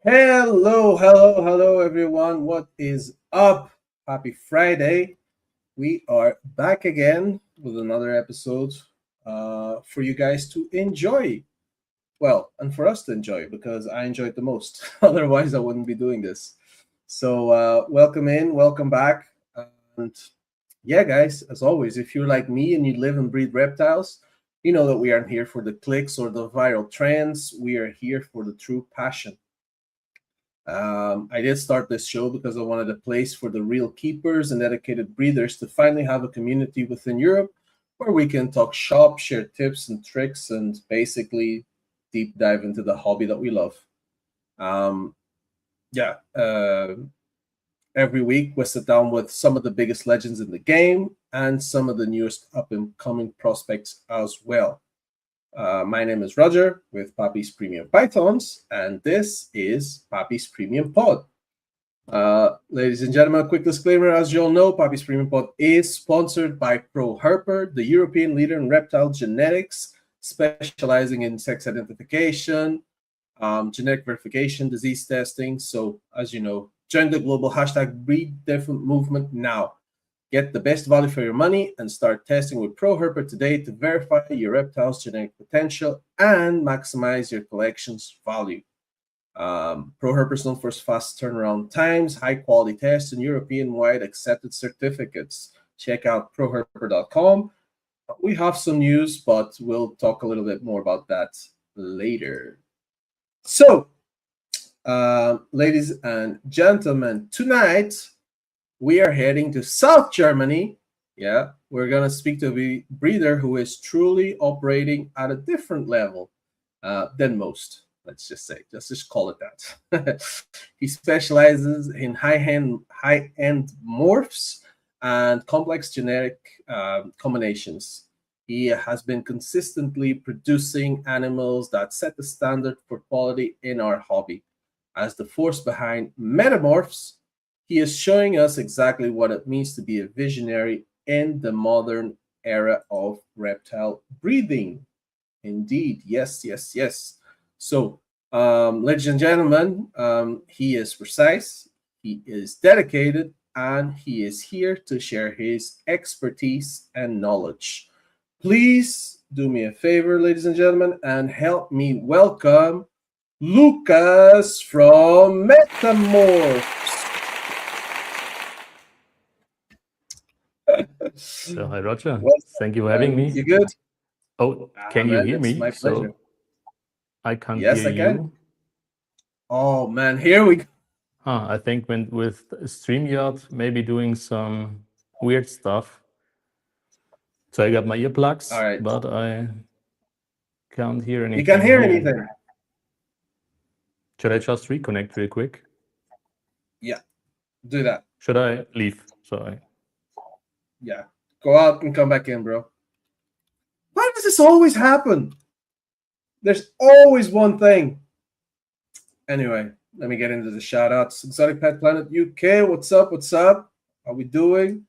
Hello, everyone. What is up? Happy Friday. We are back again with another episode for you guys to enjoy. Well, and for us to enjoy because I enjoy it the most. Otherwise, I wouldn't be doing this. So, welcome in, welcome back. And yeah, guys, as always, if you're like me and you live and breathe reptiles, you know that we aren't here for the clicks or the viral trends. We are here for the true passion. I did start this show because I wanted a place for the real keepers and dedicated breeders to finally have a community within Europe where we can talk shop, share tips and tricks, and basically deep dive into the hobby that we love. Um, yeah, every week we sit down with some of the biggest legends in the game and some of the newest up and coming prospects as well. My name is Roger with Pappy's Premium Pythons, and this is Pappy's Premium Pod. Ladies and gentlemen, a quick disclaimer. As you all know, Pappy's Premium Pod is sponsored by ProHerper, the European leader in reptile genetics, specializing in sex identification, genetic verification, disease testing. So, as you know, join the global hashtag #BreedDifferent movement now. Get the best value for your money and start testing with ProHerper today to verify your reptile's genetic potential and maximize your collection's value. ProHerper is known for its fast turnaround times, high quality tests, and European-wide accepted certificates. Check out proherper.com. We have some news, but we'll talk a little bit more about that later. So, ladies and gentlemen, tonight we are heading to South Germany. Yeah, we're going to speak to a breeder who is truly operating at a different level than most. Let's just say, just call it that. He specializes in high-end morphs and complex genetic combinations. He has been consistently producing animals that set the standard for quality in our hobby. As the force behind MetaMorphs, he is showing us exactly what it means to be a visionary in the modern era of reptile breeding. Indeed, yes. So, ladies and gentlemen, he is precise, he is dedicated, and he is here to share his expertise and knowledge. Please do me a favor, ladies and gentlemen, and help me welcome Lukas from MetaMorphs. So, hi, Roger. Thank you for having me. You good? Oh, can you hear me? My pleasure. I can't yes, hear I can. you. Oh, man, here we go. I think with StreamYard, maybe doing some weird stuff. So I got my earplugs, right. But I can't hear anything. You can't hear anything? Should I just reconnect real quick? Yeah, do that. Should I leave? Sorry. Yeah, go out and come back in, bro. Why does this always happen? There's always one thing. Anyway, let me get into the shout outs. Exotic Pet Planet UK, what's up? How we doing?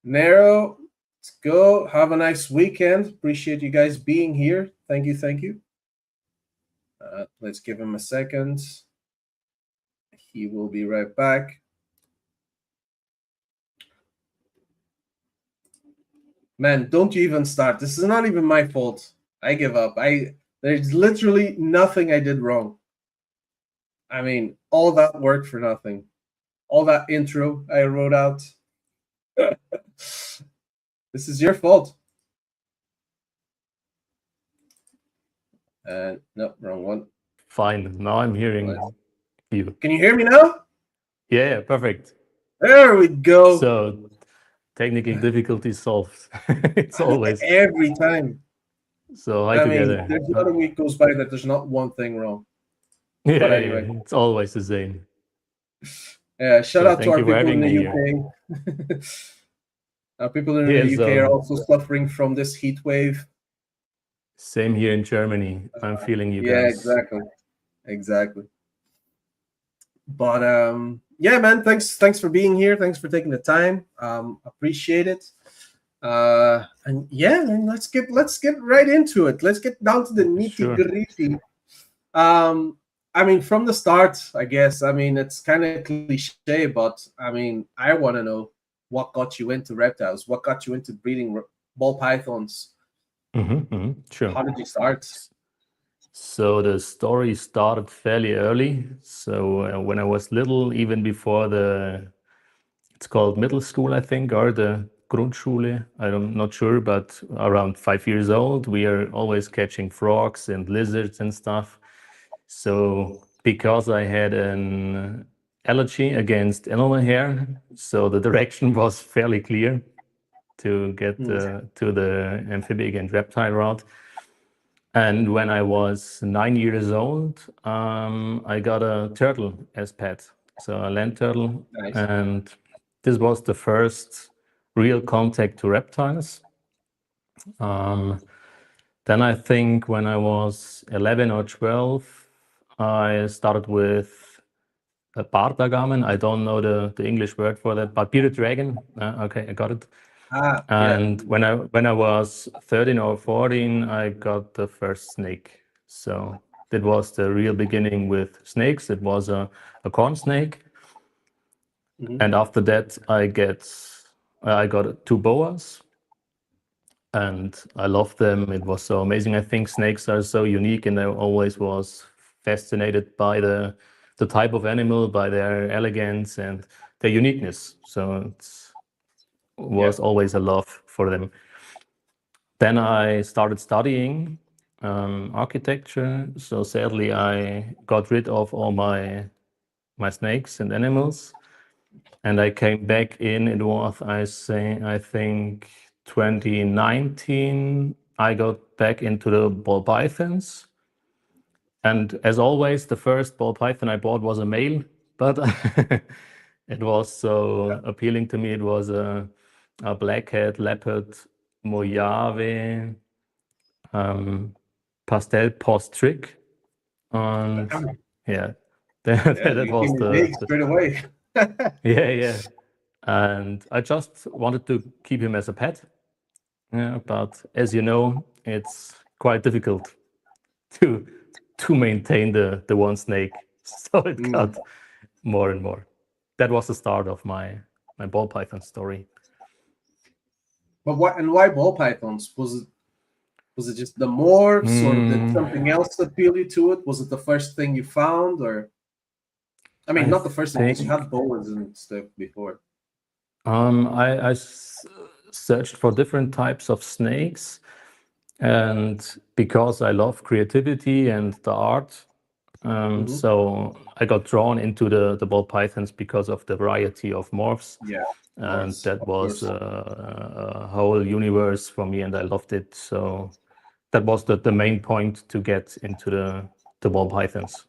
Nero, let's go. Have a nice weekend. Appreciate you guys being here. Thank you. Let's give him a second. He will be right back. Man, don't you even start. This is not even my fault. I give up. There's literally nothing I did wrong. I mean, all that work for nothing. All that intro I wrote out. This is your fault. No, wrong one. Fine. Now I'm hearing you. Can you hear me now? Yeah, perfect. There we go. So, technical difficulties solved. It's always every time. So hi together. There's not a week goes by that there's not one thing wrong. Yeah, but anyway, it's always the same. Yeah, shout out to our people in the UK. Our people in the UK are also suffering from this heat wave. Same here in Germany. I'm feeling you guys. Yeah, exactly. But yeah, man, thanks for being here. Thanks for taking the time. Appreciate it. And yeah, man, let's get right into it. Let's get down to the nitty-gritty. I mean, from the start, I guess. I mean, it's kind of cliche, but I mean, I want to know what got you into reptiles. What got you into breeding ball pythons? Sure. How did you start? So the story started fairly early. So when I was little, even before it's called middle school, I think, or the Grundschule, I'm not sure, but around 5 years old, we are always catching frogs and lizards and stuff. So because I had an allergy against animal hair, so the direction was fairly clear to get Hmm, to the amphibic and reptile route. And when I was 9 years old, I got a turtle as pet, so a land turtle, nice. and this was the first real contact to reptiles. Um, then I think when I was 11 or 12, I started with a Bartagamen. I don't know the English word for that, but bearded dragon. Okay, I got it. Ah, yeah. And when I was 13 or 14, I got the first snake. So that was the real beginning with snakes. It was a corn snake. Hmm. And after that, I got two boas, and I loved them. It was so amazing. I think snakes are so unique, and I always was fascinated by the type of animal, by their elegance and their uniqueness. So it Yeah. was always a love for them. Then I started studying architecture. So sadly, I got rid of all my snakes and animals, and I came back in. It was I think 2019. I got back into the ball pythons, and as always, the first ball python I bought was a male, but it was so appealing to me. It was a blackhead leopard Mojave pastel post trick, and Damn. yeah, that, Yeah, that you was came in big the straight away. yeah. And I just wanted to keep him as a pet. Yeah, but as you know, it's quite difficult to maintain the one snake. So it Mm. got more and more. That was the start of my ball python story. But why ball pythons? Was it just the morphs, or did Hmm, something else appeal you to it? Was it the first thing you found, or I mean, I not the first thing because you think had boas and stuff before. I searched for different types of snakes, and because I love creativity and the art, Hmm. so I got drawn into the ball pythons because of the variety of morphs, Yeah, and that of was course. a whole universe for me, and I loved it. So that was the main point to get into the ball pythons,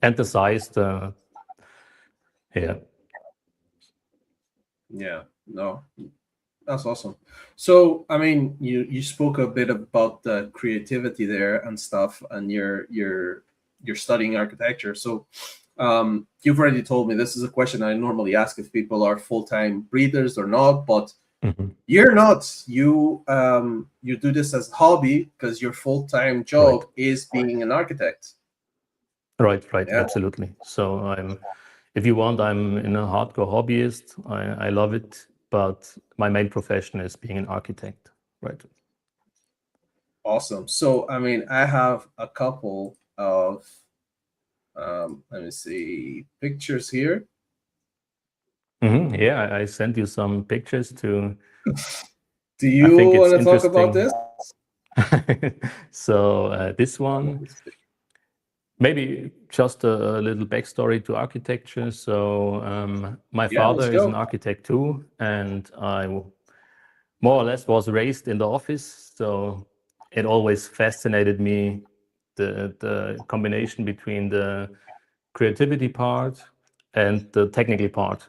and the size. Yeah. Yeah, no, that's awesome. So, I mean, you spoke a bit about the creativity there and stuff, and you're studying architecture. So, you've already told me this is a question I normally ask if people are full time breeders or not, but Mhm. you're not. You do this as a hobby because your full time Right. job is being an architect. Right, Yeah, absolutely. So if you want, I'm in a hardcore hobbyist. I love it, but my main profession is being an architect. Right. awesome. So, I mean, I have a couple of let me see pictures here. Yeah, I sent you some pictures to. Do I you think it's want to talk about interesting. this? So this one, maybe just a little backstory to architecture. So my Yeah, let's father is an go. architect too, and I more or less was raised in the office. So it always fascinated me the combination between the creativity part and the technical part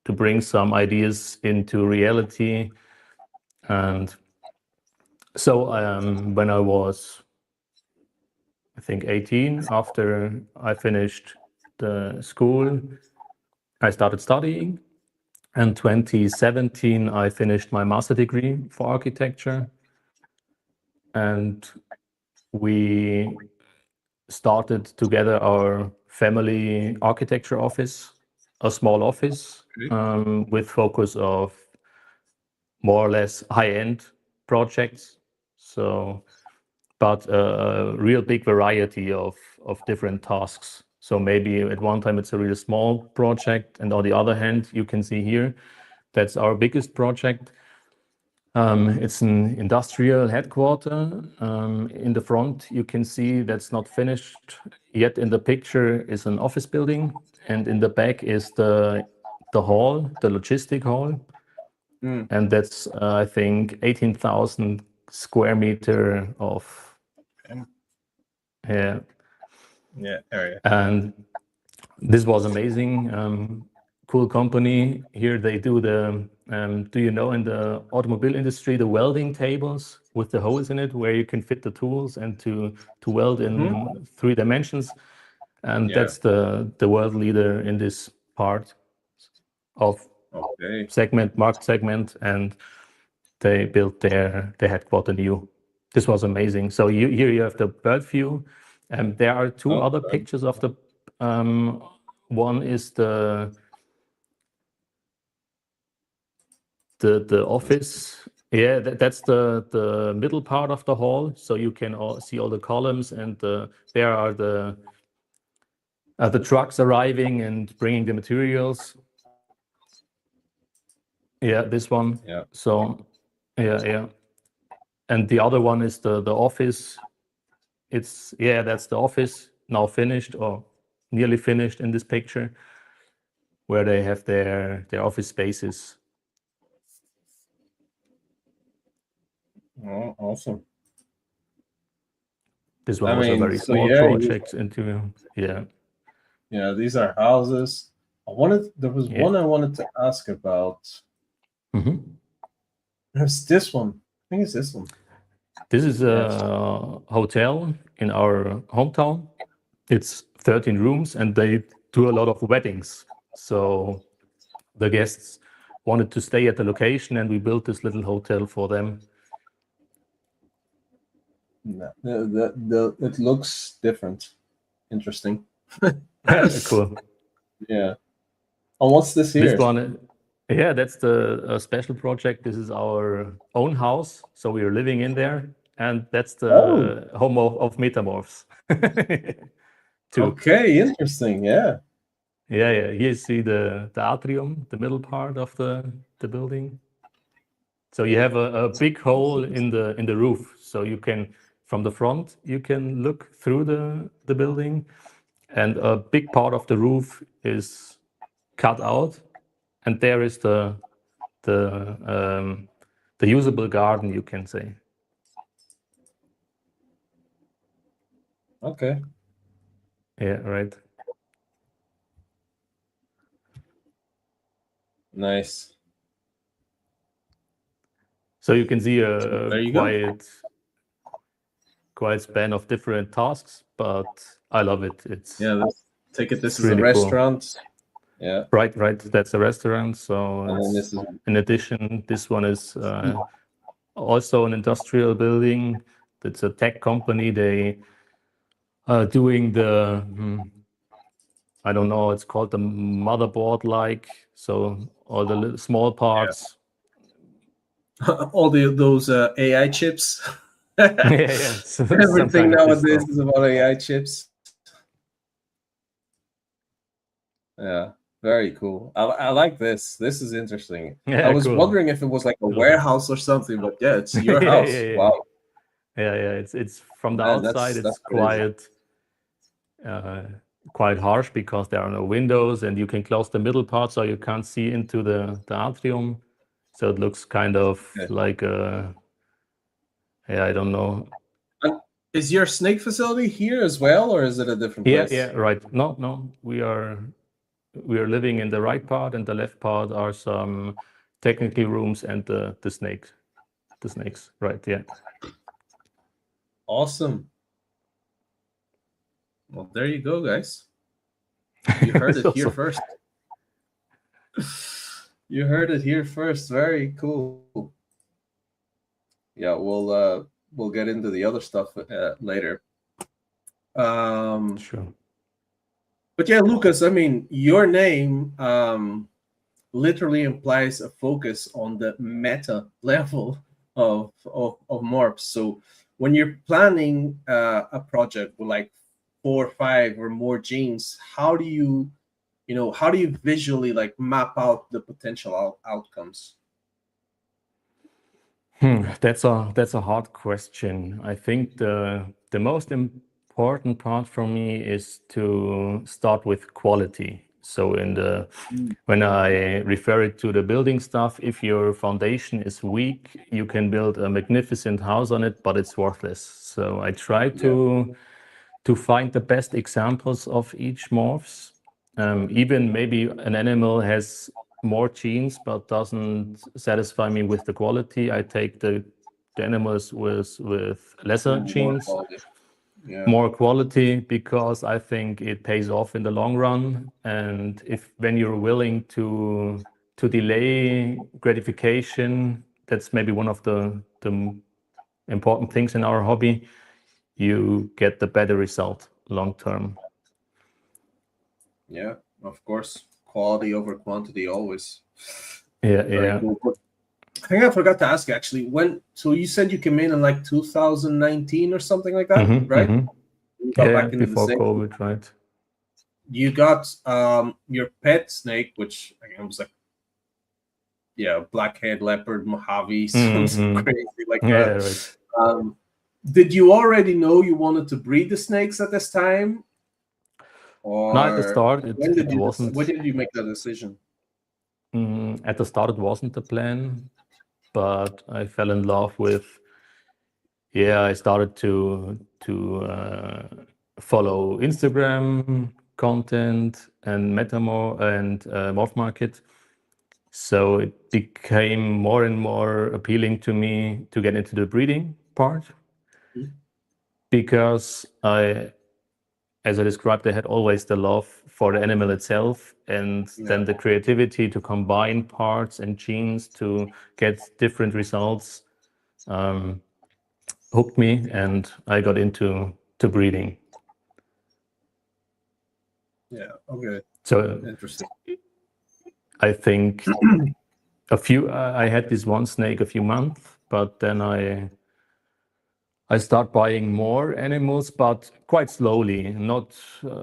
to bring some ideas into reality. And so when I was, I think, 18, after I finished the school, I started studying. And 2017, I finished my master degree for architecture. And we started together our family architecture office, a small office with focus of more or less high-end projects. So, but a real big variety of different tasks. So maybe at one time it's a really small project, and on the other hand, you can see here, that's our biggest project. It's an industrial headquarter. In the front, you can see that's not finished yet. In the picture is an office building, and in the back is the hall, the logistic hall, and that's I think 18,000 square meter of yeah area. And this was amazing. Cool company here. They do the do you know in the automobile industry the welding tables with the holes in it where you can fit the tools and to weld in 3 dimensions, and Yeah. that's the world leader in this part of Okay. market segment, and they built their headquarter new. This was amazing. So here you have the bird view, and there are 2 other Okay. pictures of the one is the office. Yeah, that's the middle part of the hall. So you can see all the columns, and there are the trucks arriving and bringing the materials. Yeah, this one. Yeah. So yeah. And the other one is the office. That's the office now finished or nearly finished in this picture, where they have their office spaces. Oh, awesome. This one I was a mean, very so small project into yeah, these are houses. There was yeah. one I wanted to ask about. Mhm. There's this one. I think it's this one. This is Yes. a hotel in our hometown. It's 13 rooms, and they do a lot of weddings. So the guests wanted to stay at the location, and we built this little hotel for them. No, it looks different. Interesting. Cool. Yeah. And what's this This here? one, yeah, that's the special project. This is our own house, so we are living in there, and that's Oh, the home of MetaMorphs. Too. okay. Interesting. Yeah. Yeah. Here you see the atrium, the middle part of the building. So you have a big hole in the roof, so you can from the front you can look through the building, and a big part of the roof is cut out, and there is the the usable garden, you can say. Okay. Yeah, right. Nice. So you can see So a there you go. quite span of different tasks, but I love it. Yeah. Let's take it. This It's is a really cool. restaurant. Yeah. Right. That's a restaurant. So And then it's this is in addition, this one is also an industrial building. It's a tech company. They are doing the I don't know. It's called the motherboard, like so all the little small parts. all those AI chips. Yeah. So some Everything kind of this nowadays stuff. is about AI chips. Yeah, very cool. I like this. This is interesting. I Yeah, was cool. wondering if it was like a I love it. warehouse or something, but yeah, it's your Yeah. house. Wow, It's from the man, outside. It's that's crazy. uh, quite harsh because there are no windows, and you can close the middle part so you can't see into the atrium. So it looks kind of Yeah. like I don't know. And is your snake facility here as well, or is it a different Yeah, place? right. No. We are living in the right part, and the left part are some technical rooms and the snakes. Right. Yeah. Awesome. Well, there you go, guys. You heard It's it here also first. You heard it here first. Very cool. Yeah, we'll get into the other stuff later. Um, sure. But yeah, Lucas, I mean, your name literally implies a focus on the meta level of morphs. So when you're planning a project with like 4 or 5 or more genes, how do you, how do you visually like map out the potential outcomes? That's a hard question. I think the most important part for me is to start with quality. So when I refer it to the building stuff, if your foundation is weak, you can build a magnificent house on it, but it's worthless. So I try Yeah. to find the best examples of each morphs. Even maybe an animal has more genes but doesn't satisfy me with the quality. I take the animals with lesser More genes, quality. Yeah. more quality, because I think it pays off in the long run. And if when you're willing to delay gratification, that's maybe one of the important things in our hobby, you get the better result long term. Yeah. Of course. Quality over quantity always. Yeah, Very yeah. cool. I think I forgot to ask you actually. So you said you came in like 2019 or something like that, right? Mm-hmm. You got Yeah, back into the before snake. COVID, right? You got your pet snake, which I think was like, yeah, blackhead leopard Mojave, something Mm-hmm. crazy like Yeah, that. right. Um, did you already know you wanted to breed the snakes at this time, Now at the or start, it when wasn't. did you make that decision? At the start, it wasn't the plan, but I fell in love with. Yeah, I started to follow Instagram content and Morph Market. So it became more and more appealing to me to get into the breeding part, because as I described, I had always the love for the animal itself, and Yeah, then the creativity to combine parts and genes to get different results um, hooked me, and I got into to breeding. yeah, okay, So interesting. I think I had this one snake a few months, but then I start buying more animals, but quite slowly. Not,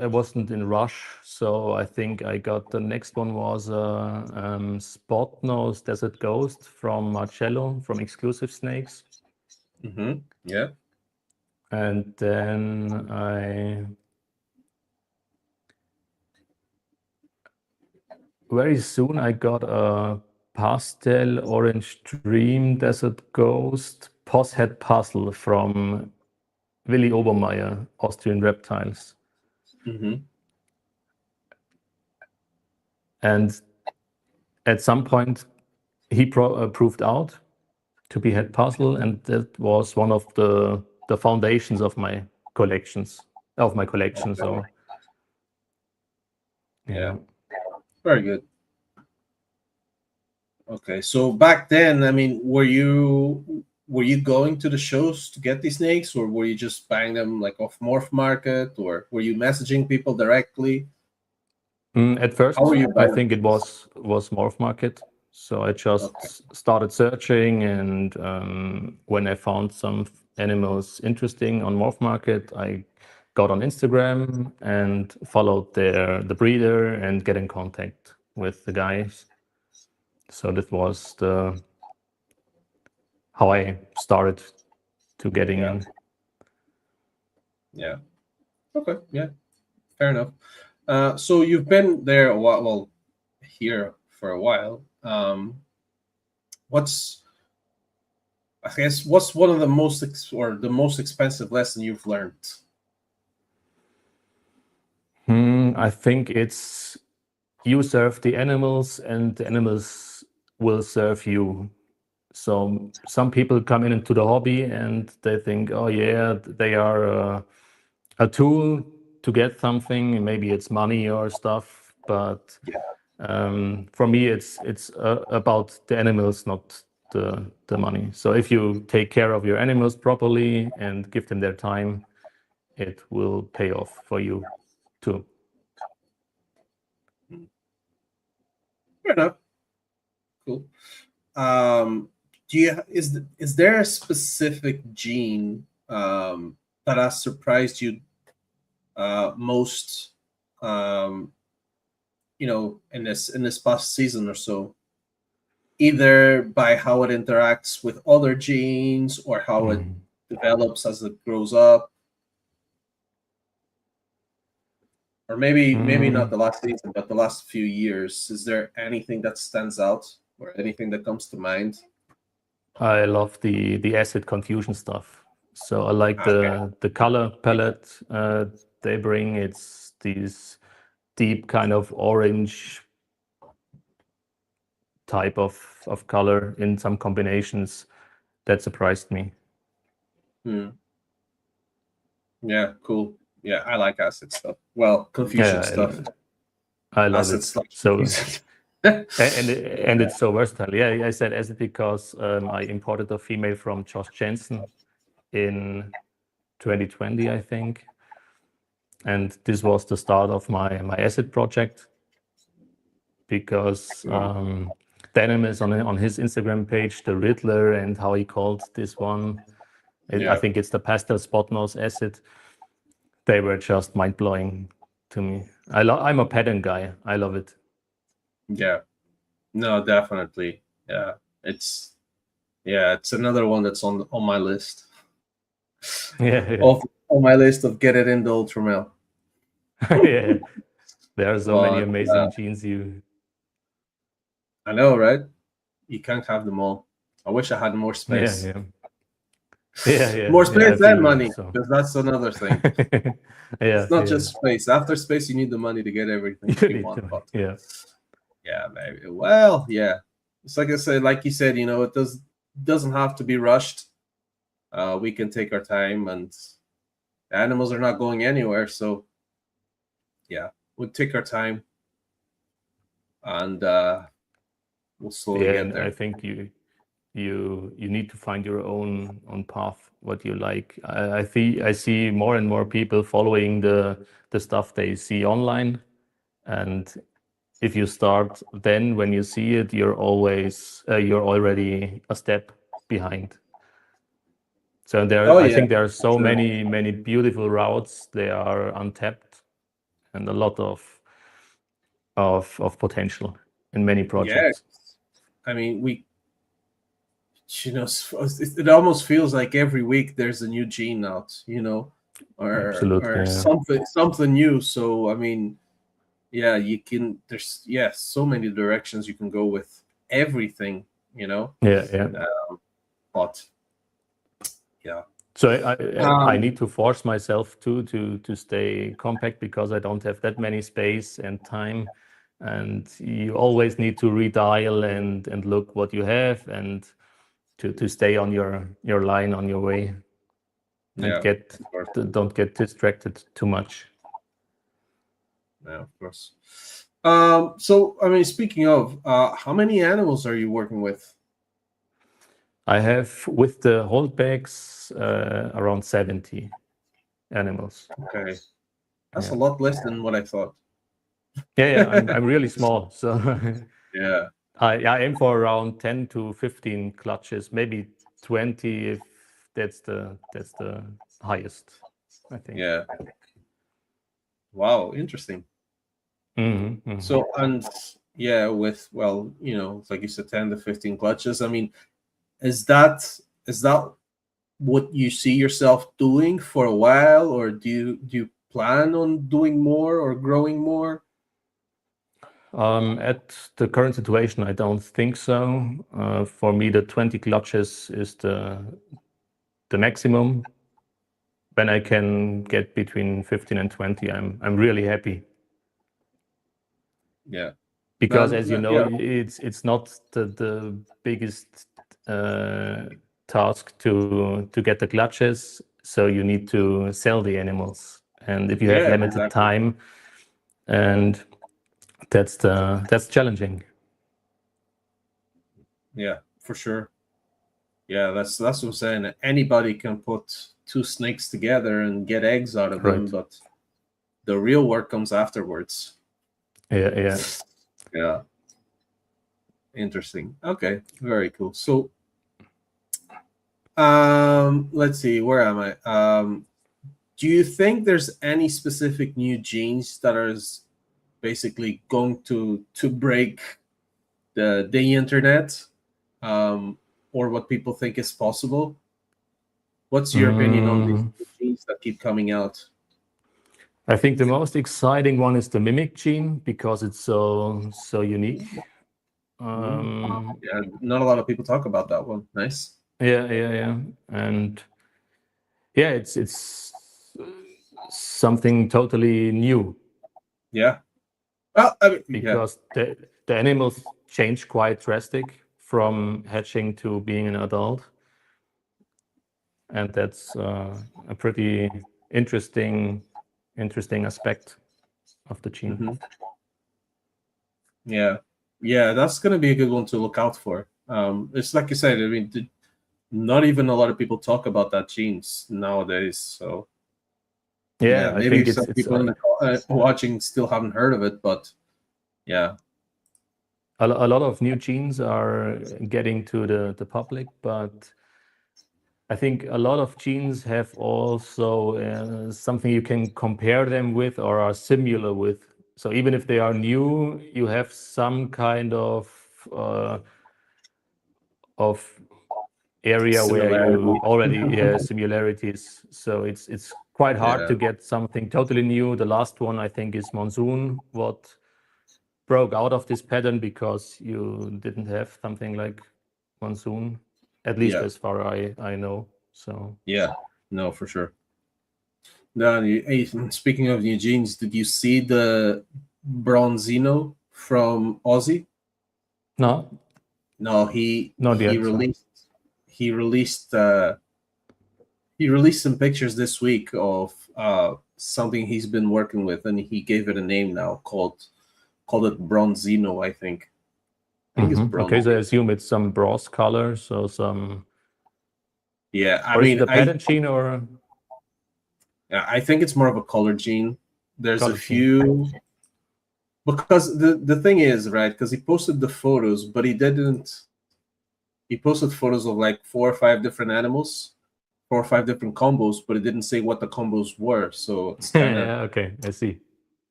I wasn't in rush. So I think I got the next one was a spot nose desert ghost from Marcello from Exclusive Snakes, Yeah. and then I very soon I got a pastel orange dream desert ghost head puzzle from Willi Obermeier, Austrian Reptiles. Mm-hmm. And at some point, he proved out to be head puzzle, and that was one of the foundations of my collection. Okay. So Yeah. yeah. Very good. Okay, so back then, I mean, were you going to the shows to get these snakes, or were you just buying them like off Morph Market, or were you messaging people directly? At How were first, you I buying think it them? was Morph Market. So I Okay, just started searching, and when I found some animals interesting on Morph Market, I got on Instagram and followed the breeder and get in contact with the guys. So that was the how I started to getting yeah, in. yeah, okay, yeah, fair enough. So you've been there a while, well, here for a while. What's I guess what's one of the or the most expensive lesson you've learned? I think it's you serve the animals and the animals will serve you. So some people come into the hobby and they think, oh yeah, they are a tool to get something. Maybe it's money or stuff, but Yeah, for me, it's about the animals, not the money. So if you take care of your animals properly and give them their time, it will pay off for you too. Fair enough. Cool. Is there a specific gene that has surprised you most, um, in this past season or so? Either by how it interacts with other genes or how it Mhm. develops as it grows up, or maybe not Mm, the last season, but the last few years. Is there anything that stands out or anything that comes to mind? I love the acid confusion stuff. So I like Okay. the color palette they bring. It's these deep kind of orange type of color in some combinations that surprised me. Hmm. Yeah, cool. Yeah, I like acid stuff. Well, confusion Yeah, stuff. I love Acid it. stuff. So Yeah. and it's so versatile. Yeah, I said acid because I imported a female from Josh Jensen in 2020, I think, and this was the start of my acid project because Denim is on his Instagram page, the Riddler, and how he called this one. I Yeah. think it's the pastel spot nose acid. They were just mind blowing to me. I'm a pattern guy. I love it. Yeah. No, definitely. Yeah. It's it's another one that's on my list. Yeah, yeah, Of on my list of get it in the ultramel. yeah. There are so many But amazing genes. You, I know, right? You can't have them all. I wish I had more yeah, space. yeah, yeah, yeah, More yeah. I space feel and you. money, So, because that's another thing. yeah, It's not yeah. just space. After space, you need the money to get everything You you need want. to, But yeah, yeah, maybe. Well, yeah. It's like I said, like you said, it doesn't have to be rushed. We can take our time, and the animals are not going anywhere. So yeah, we'll take our time, and we'll slowly yeah. get And I there. think you need to find your own path, what you like. I see more and more people following the stuff they see online, and if you start then when you see it, you're already a step behind. So Oh I yeah, think there are for so sure. many beautiful routes. They are untapped and a lot of potential in many Yeah, projects. I mean, it almost feels like every week there's a new gene out, Absolutely, or yeah. something new. So I mean, yeah, you can. There's so many directions you can go with everything, you know. Yeah, yeah. But yeah, So I um, need to force myself to stay compact because I don't have that many space and time, and you always need to redial and look what you have and to stay on your line on your way and yeah, of course, don't get distracted too much. yeah, of course. So I mean, speaking of, how many animals are you working with? I have with the holdbacks around 70 animals. Okay, that's a Yeah. lot less than what I thought. Yeah, I'm really small, so Yeah, I aim for around 10 to 15 clutches, maybe 20 if that's the highest, I think. yeah. Wow, interesting. Hmm, hmm. So, and yeah, with, well, like you said, 10 to 15 clutches. I mean, is that what you see yourself doing for a while, or do you plan on doing more or growing more? At the current situation, I don't think so. For me, the 20 clutches is the maximum. When I can get between 15 and 20, I'm really happy. Yeah. Because as you know, Yeah. it's not the biggest uh, task to get the clutches, so you need to sell the animals, and if you have Yeah, limited exactly. time, and that's challenging. Yeah, for sure. Yeah, that's what I'm saying. Anybody can put two snakes together and get eggs out of them, Right. but the real work comes afterwards. Yeah, yeah. Yeah. Interesting. Okay, very cool. So, let's see, where am I? Do you think there's any specific new genes that are basically going to break the internet, or what people think is possible? What's your opinion on these Mm, genes that keep coming out? I think the most exciting one is the mimic gene because it's so unique. Mm. Um, Yeah, not a lot of people talk about that one. Nice. yeah, and yeah, it's something totally new Yeah. Well, I mean, yeah. because the animals change quite drastic from hatching to being an adult, and that's a pretty interesting aspect of the gene. Hmm. Yeah. Yeah, that's going to be a good one to look out for. It's like you said, I mean, not even a lot of people talk about that genes nowadays. So, yeah, Yeah, I maybe think some it's people in the watching still haven't heard of it, but yeah. a lot of new genes are getting to the public, but I think a lot of genes have also something you can compare them with or are similar with. So even if they are new, you have some kind uh, of area where you Similarity. already similarities. So it's quite hard Yeah. to get something totally new. The last one I think is monsoon, what broke out of this pattern because you didn't have something like monsoon, at least Yeah. as far I know. So Yeah. No, for sure. Now, hey, speaking of new genes, did you see the Bronzino from Aussie? no, No, not yet. he released uh he released some pictures this week of something he's been working with, and he gave it a name now called it Bronzino, I think. I think it's Okay, so I Bronzino. assume it's some bronze color, so some, Yeah, I or is mean, it a pattern gene or I think it's more of a color gene. There's a color gene? few, because the thing is, right, because he posted the photos, but he posted photos of like 4 or 5 different animals, 4 or 5 different combos, but it didn't say what the combos were. So it's Yeah, okay, I see.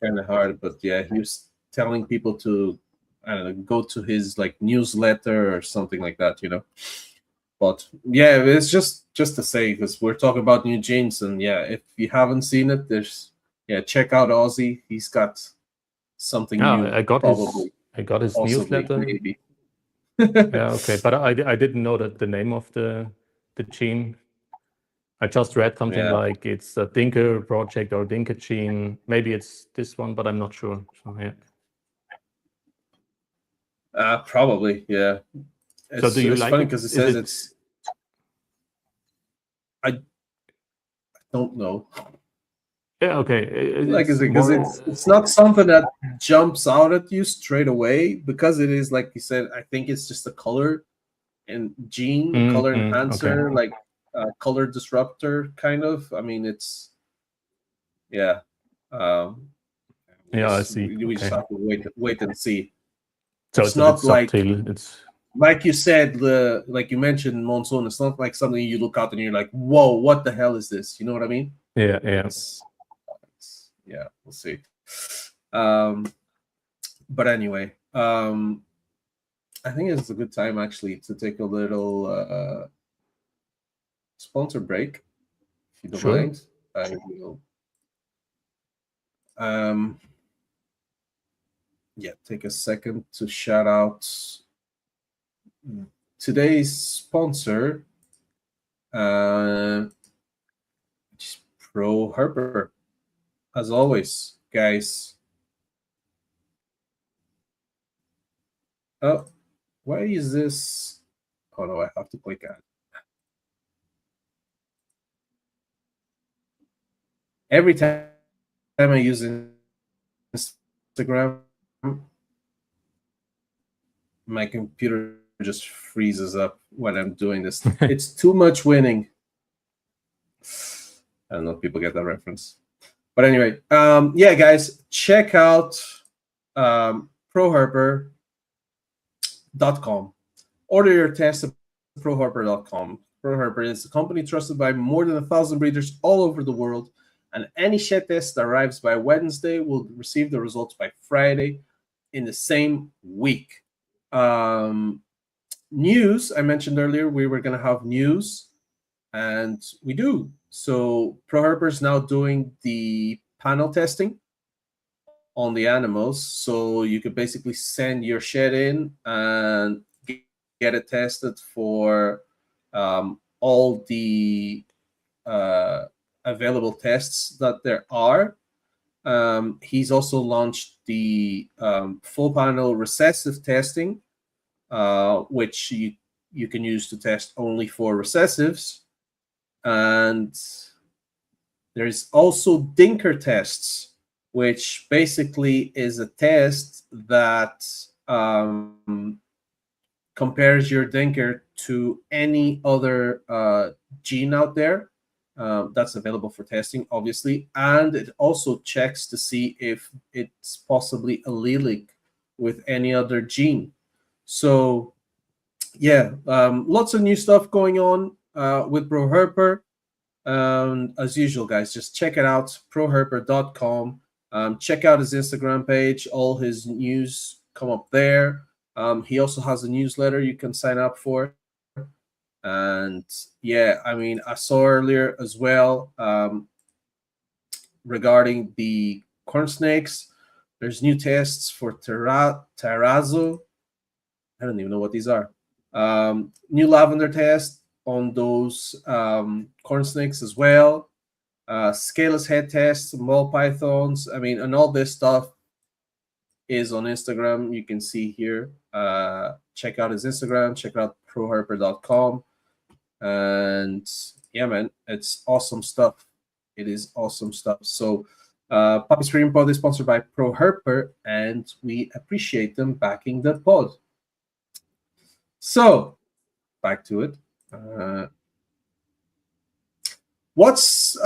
kind of hard. But yeah, he was telling people to, I don't know, go to his like newsletter or something like that. But yeah, it's just to say, because we're talking about new genes, and yeah, if you haven't seen it, check out Aussie. He's got something Oh, new, probably, I got his possibly, newsletter. maybe. Yeah, okay, but I didn't know that the name of the gene. I just read something Yeah, like it's a Dinker project or Dinker gene. Maybe it's this one, but I'm not sure. So yeah. probably. Yeah, So do you it's like funny it? because it Is says it? it's. I don't know. Yeah, okay. Like I It's said, because more. it's not something that jumps out at you straight away, because it is, like you said, I think it's just a color and gene, color Okay. enhancer, like color disruptor kind of. I mean, it's, yeah. Um, Yeah, I see. we just Okay. have to wait and see. So It's it's a bit not subtle. It's like you said, like you mentioned, monsoon. It's not like something you look out and you're like, whoa, what the hell is this? You know what I mean? yeah. Yeah, we'll see. Um, but anyway, I think it's a good time actually to take a little sponsor break, if you don't Sure. mind. I will, um, yeah, take a second to shout out today's sponsor, uh, which is Pro Harper. As always, guys. Oh, why is this? Oh no, I have to click on. Every time I use Instagram, my computer just freezes up when I'm doing this. It's too much winning. I don't know if people get that reference. But anyway, yeah, guys, check out Pro Harper. Order your test at ProHarper.com. ProHarper is a company trusted by more than 1,000 breeders all over the world, and any shed test that arrives by Wednesday will receive the results by Friday in the same week. News, I mentioned earlier, we were going to have news, and we do. So ProHarper is now doing the panel testing on the animals, so you could basically send your shed in and get it tested for all the available tests that there are. He's also launched the full panel recessive testing, which you can use to test only for recessives. And there's also dinker tests, which basically is a test that compares your dinker to any other gene out there that's available for testing, obviously. And it also checks to see if it's possibly allelic with any other gene. So, yeah, lots of new stuff going on with ProHerper. As usual, guys, just check it out, proherper.com. Check out his Instagram page. All his news come up there. He also has a newsletter you can sign up for. And yeah, I mean, I saw earlier as well regarding the corn snakes. There's new tests for terrazzo. I don't even know what these are. New lavender test on those corn snakes as well. Scaleless head tests, mole pythons. I mean, and all this stuff is on Instagram. You can see here. Check out his Instagram. Check out proherper.com. And yeah, man, it's awesome stuff. It is awesome stuff. So, Pappy Stream Pod is sponsored by ProHerper, and we appreciate them backing the pod. So, back to it. What's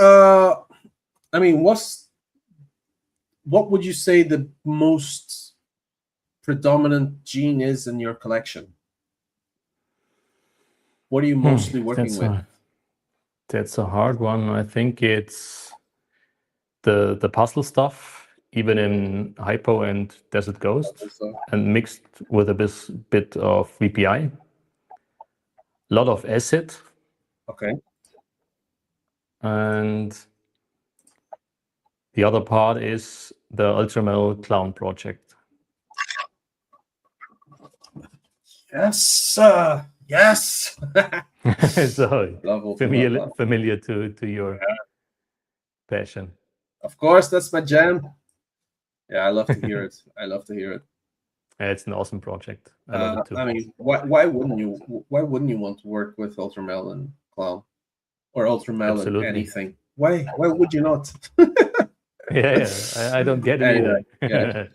what would you say the most predominant gene is in your collection? What are you mostly working with? That's a hard one. I think it's the puzzle stuff, even in Hypo and Desert Ghost, and mixed with a bit of VPI. A lot of acid. Okay. And the other part is the Ultramel Clown project. Yes, yes. So familiar to your passion. Of course, that's my jam. Yeah, I love to hear it. I love to hear it. It's an awesome project. I love it too. I mean, why wouldn't you? Why wouldn't you want to work with Ultramel and Clown, or Ultramel and anything? Why would you not? yeah, I don't get it either. Yeah.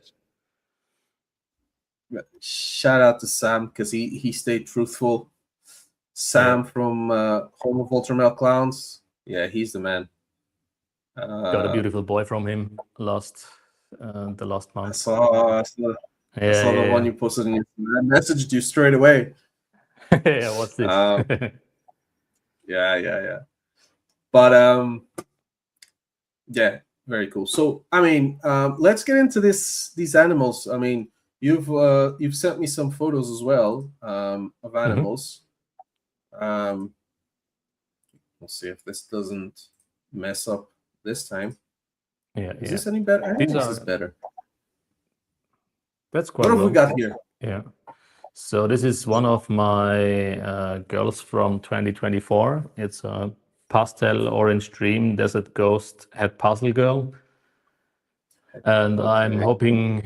Shout out to Sam, because he stayed truthful. Sam from Home of Ultramel Clowns. Yeah, he's the man. Got a beautiful boy from him the last month. I saw the one you posted in your I messaged you straight away. Yeah, what's this? Yeah. But yeah, very cool. So I mean, let's get into these animals. I mean, you've sent me some photos as well of animals. We'll see if this doesn't mess up this time. Yeah. Is this any better? I think this is better. That's quite. What have we got here? Yeah. So this is one of my girls from 2024. It's a pastel orange dream desert ghost head puzzle girl, and I'm hoping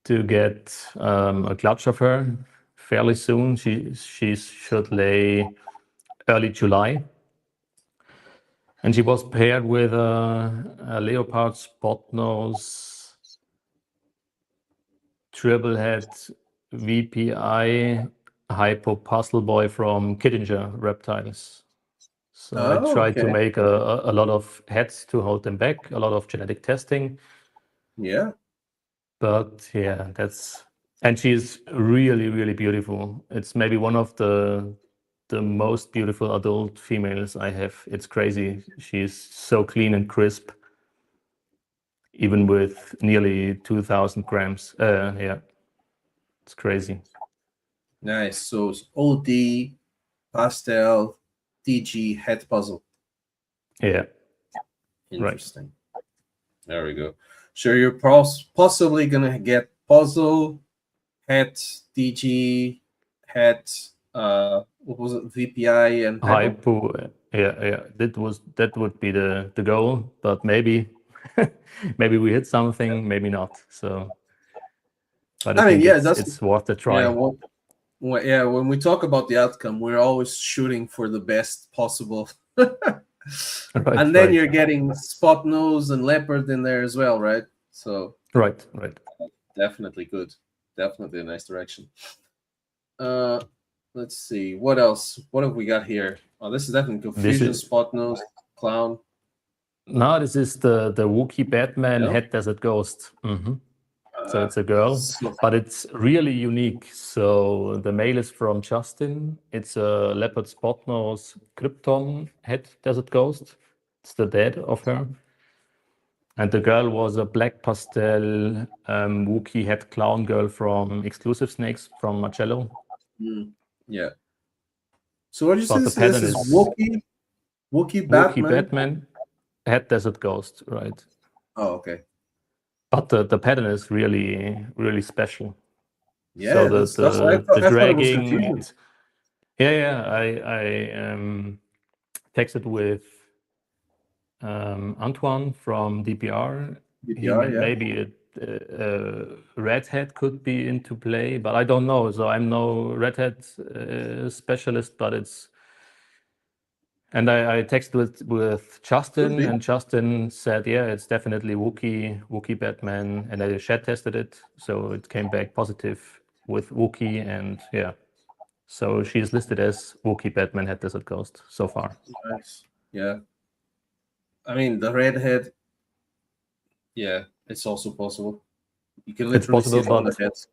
to get a clutch of her fairly soon. She should lay early July. And she was paired with a leopard spot nose, triple head VPI hypo puzzle boy from Kittinger Reptiles. So I tried to make a lot of heads to hold them back, a lot of genetic testing. Yeah. But yeah, that's And she's really, really beautiful. It's maybe one of the most beautiful adult females I have. It's crazy. She's so clean and crisp, even with nearly 2,000 grams. Yeah, it's crazy. Nice. So it's OD, pastel, DG, head puzzle. Yeah, right. Interesting. There we go. So you're possibly gonna get puzzle, head, DG, head, what was it, VPI and pebble? Hypo. Yeah. That would be the goal, but maybe maybe we hit something, maybe not. So, but I I mean, think yeah, that's it's worth a yeah. try. Yeah, when we talk about the outcome, we're always shooting for the best possible. Right, And then right, you're getting spot nose and leopard in there as well, right? So right. definitely good. Definitely a nice direction. Uh, let's see. What else? What have we got here? Oh, this is definitely This confusion, is spot nose, clown. no, this is the Wookiee Batman Yeah. Head Desert Ghost. So it's a girl, So, but it's really unique. So the male is from Justin. It's a leopard spot nose Krypton Head Desert Ghost. It's the dad of her. And the girl was a black pastel Wookiee head clown girl from Exclusive Snakes from Marcello. yeah. So what did you say? But the This pattern is is Wookie Wookiee Batman. Batman Head Desert Ghost, right? Oh, okay. But the pattern is really, really special. So Yeah, that's I the thought it was dragging confusing. and yeah, I texted with Antoine from DPR. He DPR, meant yeah. maybe a red hat could be into play, but I don't know. So I'm no red hat specialist, but it's. And I texted with Could Justin, be. and Justin said, yeah, it's definitely Wookiee Batman, and I shed tested it, so it came back positive with Wookiee, and yeah. So she's listed as Wookiee Batman Head Desert Ghost so far. Nice. Yeah. I mean, the redhead, yeah, it's also possible. You can It's literally see possible, it on the but heads.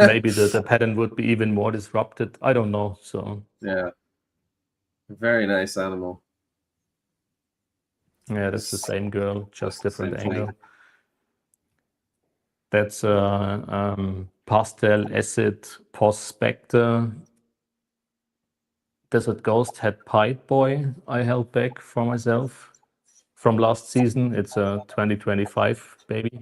maybe the pattern would be even more disrupted. I don't know. So Yeah. Very nice animal. yeah, that's the same girl, That's just the different same thing. angle. That's a pastel acid post spectre. Desert Ghost had Pied Boy I held back for myself from last season. It's a 2025 baby.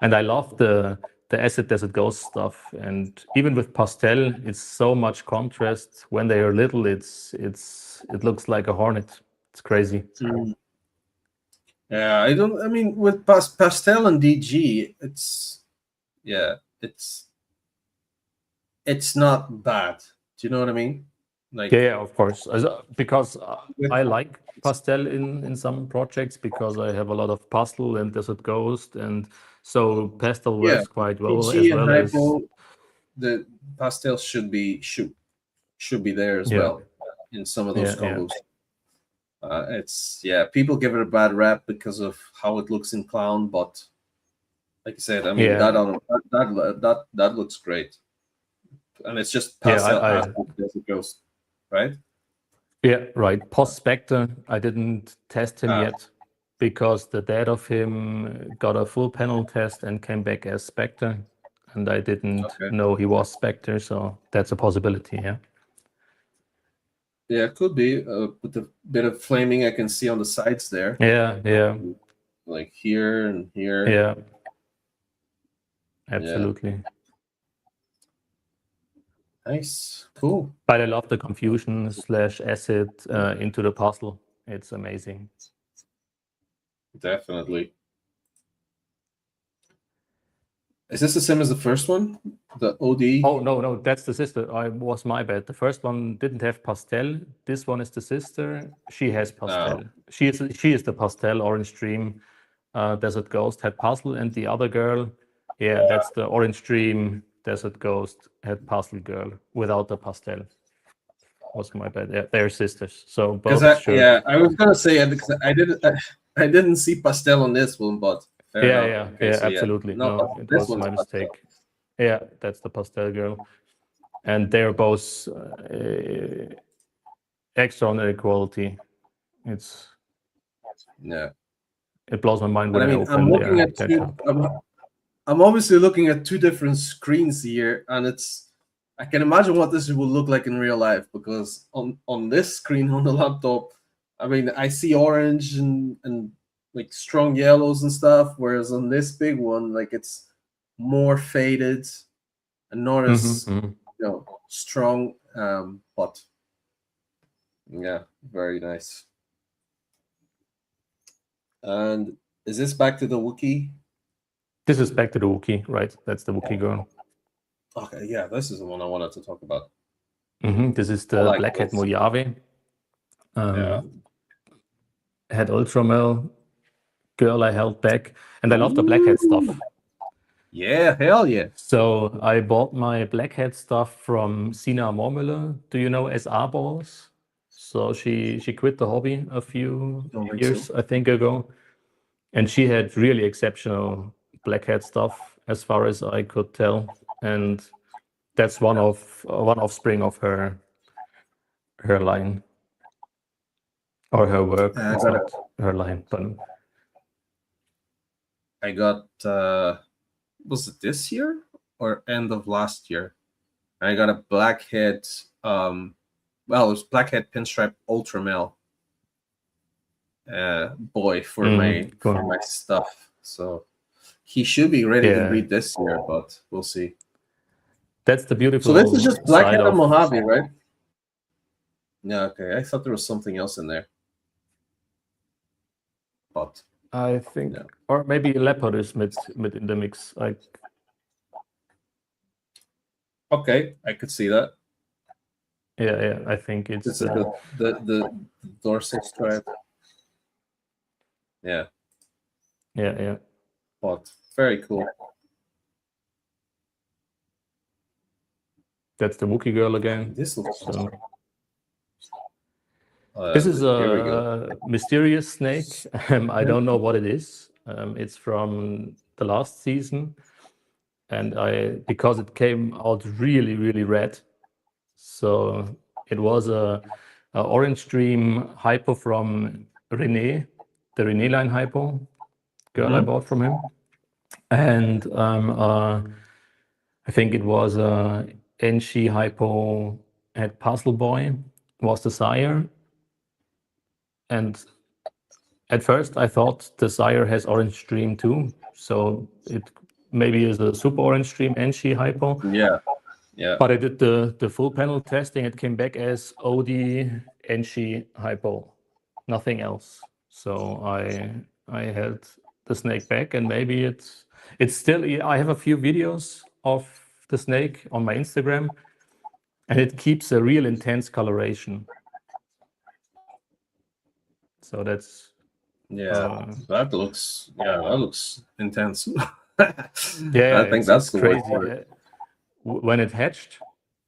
And I love the acid desert ghost stuff. And even with pastel, it's so much contrast. When they are little, it looks like a hornet. It's crazy. Mm. Yeah, I mean, with pastel and DG, yeah, it's not bad. Do you know what I mean? Like, Yeah, of course. Because with, I like pastel in some projects because I have a lot of pastel and desert ghost, and so pastel yeah, works quite well as DG and well as hypo, the pastel should be there as yeah, well in some of those yeah. combos. People give it a bad rap because of how it looks in clown, but like I said, I mean Yeah, that looks great, and it's just yeah, pastel as it goes, right? yeah, right. Post Spectre, I didn't test him Ah, yet because the dad of him got a full panel test and came back as Spectre, and I didn't okay. know he was Spectre, so that's a possibility. Yeah, Yeah, it could be with a bit of flaming I can see on the sides there, yeah, like here and here. yeah, Yeah, absolutely. nice, cool, But I love the confusion slash acid into the puzzle. It's amazing. definitely. Is this the same as the first one? The OD? Oh no, that's the sister. I was my bad. The first one didn't have pastel. This one is the sister. She has pastel. She is the pastel orange dream. Desert Ghost had puzzle, and the other girl, yeah, that's the orange dream. Desert Ghost had puzzle girl without the pastel. Was my bad. Yeah, they're sisters. So Because both should. I was gonna say because I didn't see pastel on this one, but fair enough. Okay, Yeah, so yeah, absolutely. no, No, it this was one's my pastel. mistake. Yeah, that's the pastel girl. And they're both extraordinary quality. Yeah. It blows my mind And when I I mean, I'm open looking at their two. shop. I'm obviously looking at two different screens here, and I can imagine what this will look like in real life because on this screen on the laptop, I mean, I see orange and like strong yellows and stuff, whereas on this big one, like it's more faded and not as Mhm. strong. But yeah, very nice. And is this back to the Wookiee? This is back to the Wookiee, right? That's the Wookiee girl. Okay, yeah, this is the one I wanted to talk about. This is I the like Blackhead this. Mojave. Yeah. Had Ultramel girl I held back, and I love the Blackhead stuff. Yeah, hell yeah. So I bought my Blackhead stuff from Sina Mormüller. Do you know SR balls? So she quit the hobby a few Don't think so. years, I think, ago, and she had really exceptional Blackhead stuff, as far as I could tell. And that's one offspring of her line or her work. I It's got not her line, but I got was it this year or end of last year? I got a blackhead well, it was blackhead pinstripe ultra male boy for cool. my stuff. So he should be ready to Yeah, breed this year, but we'll see. that's the So this is beautiful just side blackhead and of. Mojave, right? Yeah, okay. I thought there was something else in there. But I think, yeah. or maybe leopard is mid in the mix. Okay, I could see that. Yeah, I think it's This is the dorsal stripe. Yeah, yeah. but very cool. That's the Wookiee girl again. This looks So this is here we go. a mysterious snake. I don't know what it is. It's from the last season, and because it came out really red. So it was a orange dream hypo from René, the René line hypo girl I Mhm. bought from him, and I think it was Enshi hypo at Puzzle Boy was the sire, and at first I thought the sire has orange dream too, so it maybe is a super orange dream Enshi hypo. Yeah, yeah, But I did the full panel testing. It came back as OD Enshi hypo, nothing else. So I held the snake back, and maybe it's still. I have a few videos of the snake on my Instagram, and it keeps a real intense coloration. So that's yeah. That looks intense. yeah, I think that's it's the word crazy. for it. When it hatched,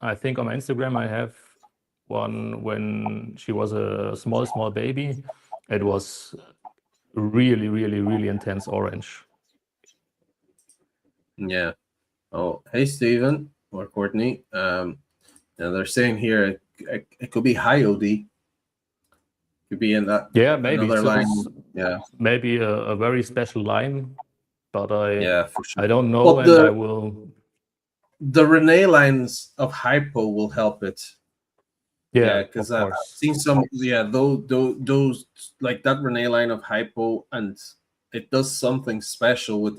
I think on my Instagram I have one when she was a small baby. It was really intense orange. Yeah. Oh, hey, Steven or Courtney. Yeah, they're saying here it could be high OD. Could be in that Yeah, maybe another line. it's Yeah, maybe a very special line, but yeah, for sure. I don't know, But and I will. the Renee lines of hypo will help it. Yeah, Yeah, because of I've course. seen some. Yeah, those like that Renee line of hypo, and it does something special with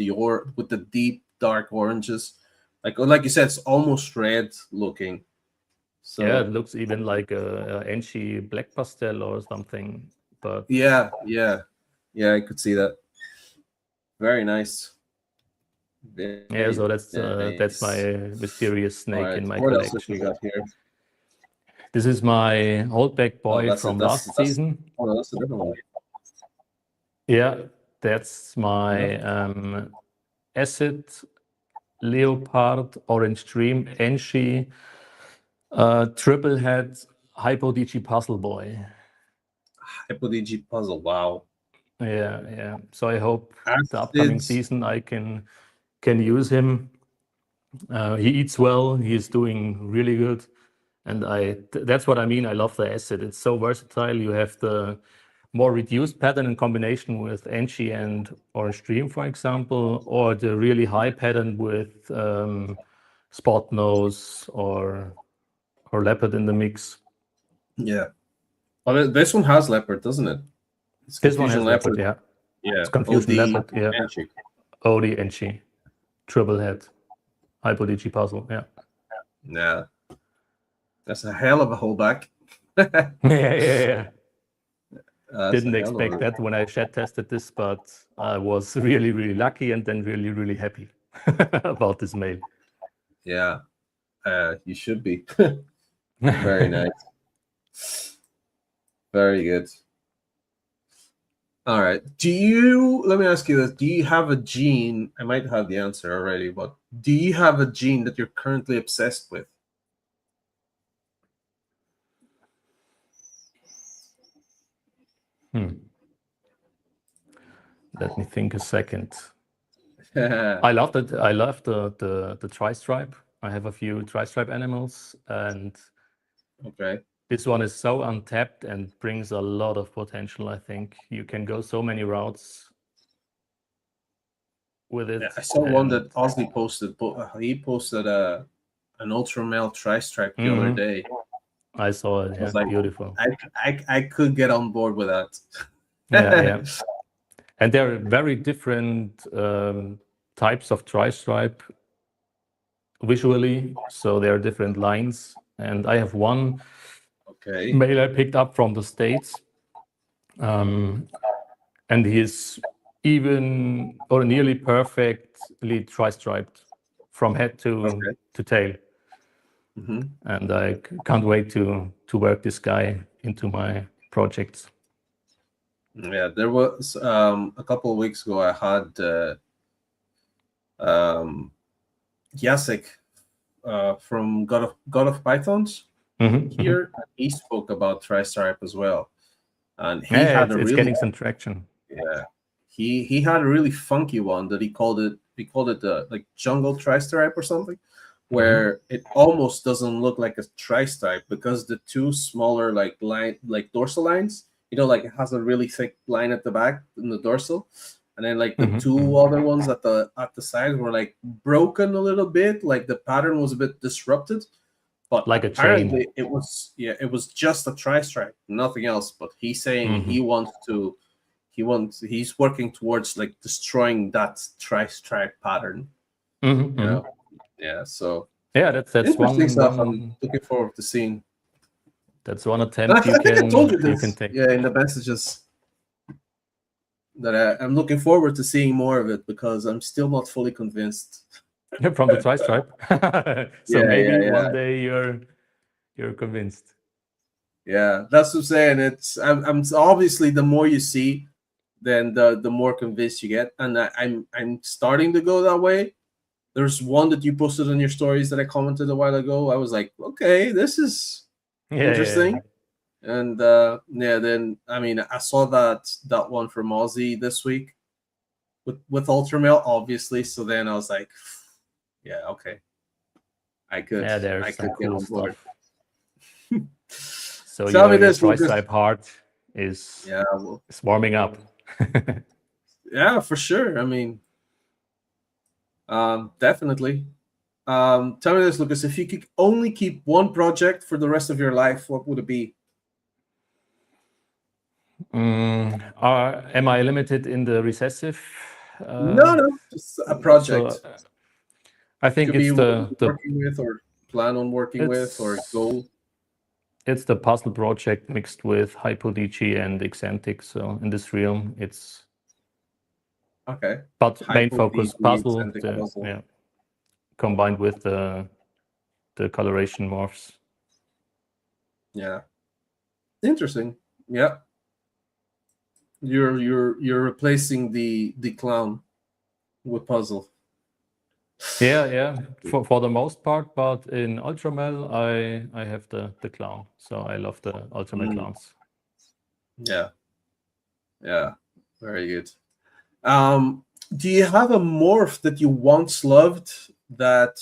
with the deep dark oranges. Like you said, it's almost red looking. Yeah, it So looks even like a Enchi black pastel or something. But yeah, I could see that. Very nice. yeah, Very so that's nice. my mysterious All snake right. in my What else have we collection. got here? This is my holdback Oh, boy that's it. from last season. Oh, no, that's a different one. Yeah, that's my acid leopard orange dream Enchi triple head hypo DG puzzle boy. HypoDG puzzle. Wow. Yeah. So I hope the upcoming Acid. season I can use him. He eats well. He's doing really good, and that's what I mean. I love the acid. It's so versatile. You have the more reduced pattern in combination with Enchi and Orange Dream, for example, or the really high pattern with Spot Nose or Leopard in the mix. Yeah. Oh, this one has leopard, doesn't it? It's This one Confusion has Leopard, Leopard. yeah. Yeah. It's Confusion OD Leopard, yeah. Enchi. OD Enchi. Triple head. Hypo-DG puzzle, yeah. Yeah. That's a hell of a holdback. Yeah. That's Didn't a hell of expect a... that when I shed tested this, but I was really, really lucky and then really, really happy about this mail. Yeah. You should be. Very nice. Very good. All right. Let me ask you this. Do you have a gene? I might have the answer already, but do you have a gene that you're currently obsessed with? Let me think a second. I love that. I love the tri-stripe. I have a few tri-stripe animals, and Okay. this one is so untapped and brings a lot of potential. I think you can go so many routes with it. Yeah, I saw one that Ozzy posted. He posted an ultra male tri-stripe the other day. I saw it. Yeah, like, beautiful. I could get on board with that. Yeah. And there are very different types of tri-stripe visually. So there are different lines. And I have one male I picked up from the States. And he's even or nearly perfectly tri-striped from head to tail. And I can't wait to work this guy into my projects. Yeah, there was a couple of weeks ago I had Jacek from God of Pythons here. He spoke about tri-stripe as well, and he had it's getting some traction. Yeah, he had a really funky one that he called it the like jungle tri-stripe or something, where it almost doesn't look like a tri-stripe because the two smaller like dorsal lines, like it has a really thick line at the back in the dorsal, and then like the two other ones at the side were like broken a little bit, like the pattern was a bit disrupted, but like apparently it was just a tri-stripe, nothing else. But he's saying he's working towards like destroying that tri-stripe pattern. Yeah, so that's interesting one stuff. I'm looking forward to seeing. That's one attempt I think I told you this. You can take. Yeah, in the messages that I'm looking forward to seeing more of it because I'm still not fully convinced. From the tri-stripe. So maybe one day you're convinced. Yeah, that's what I'm saying. I'm obviously the more you see, then the more convinced you get, and I'm starting to go that way. There's one that you posted on your stories that I commented a while ago. I was like, okay, this is interesting. And then I mean, I saw that one from Aussie this week with Ultramail, obviously. So then I was like, yeah, okay, I could there's some cool stuff. So tell me this, tri-stripe heart is warming up. Yeah, for sure. I mean, definitely. Tell me this, Lucas. If you could only keep one project for the rest of your life, what would it be? Am I limited in the recessive? No, just a project. So, I think it's working with or plan on working with or goal. It's the puzzle project mixed with Hypo-DG and Eccentric. So in this realm, it's okay. But main focus puzzle, combined with the coloration morphs. Yeah, interesting. Yeah, you're replacing the clown with puzzle. Yeah, for the most part, but in Ultramel I have the clown, so I love the Ultramel clowns. Yeah, very good. Do you have a morph that you once loved that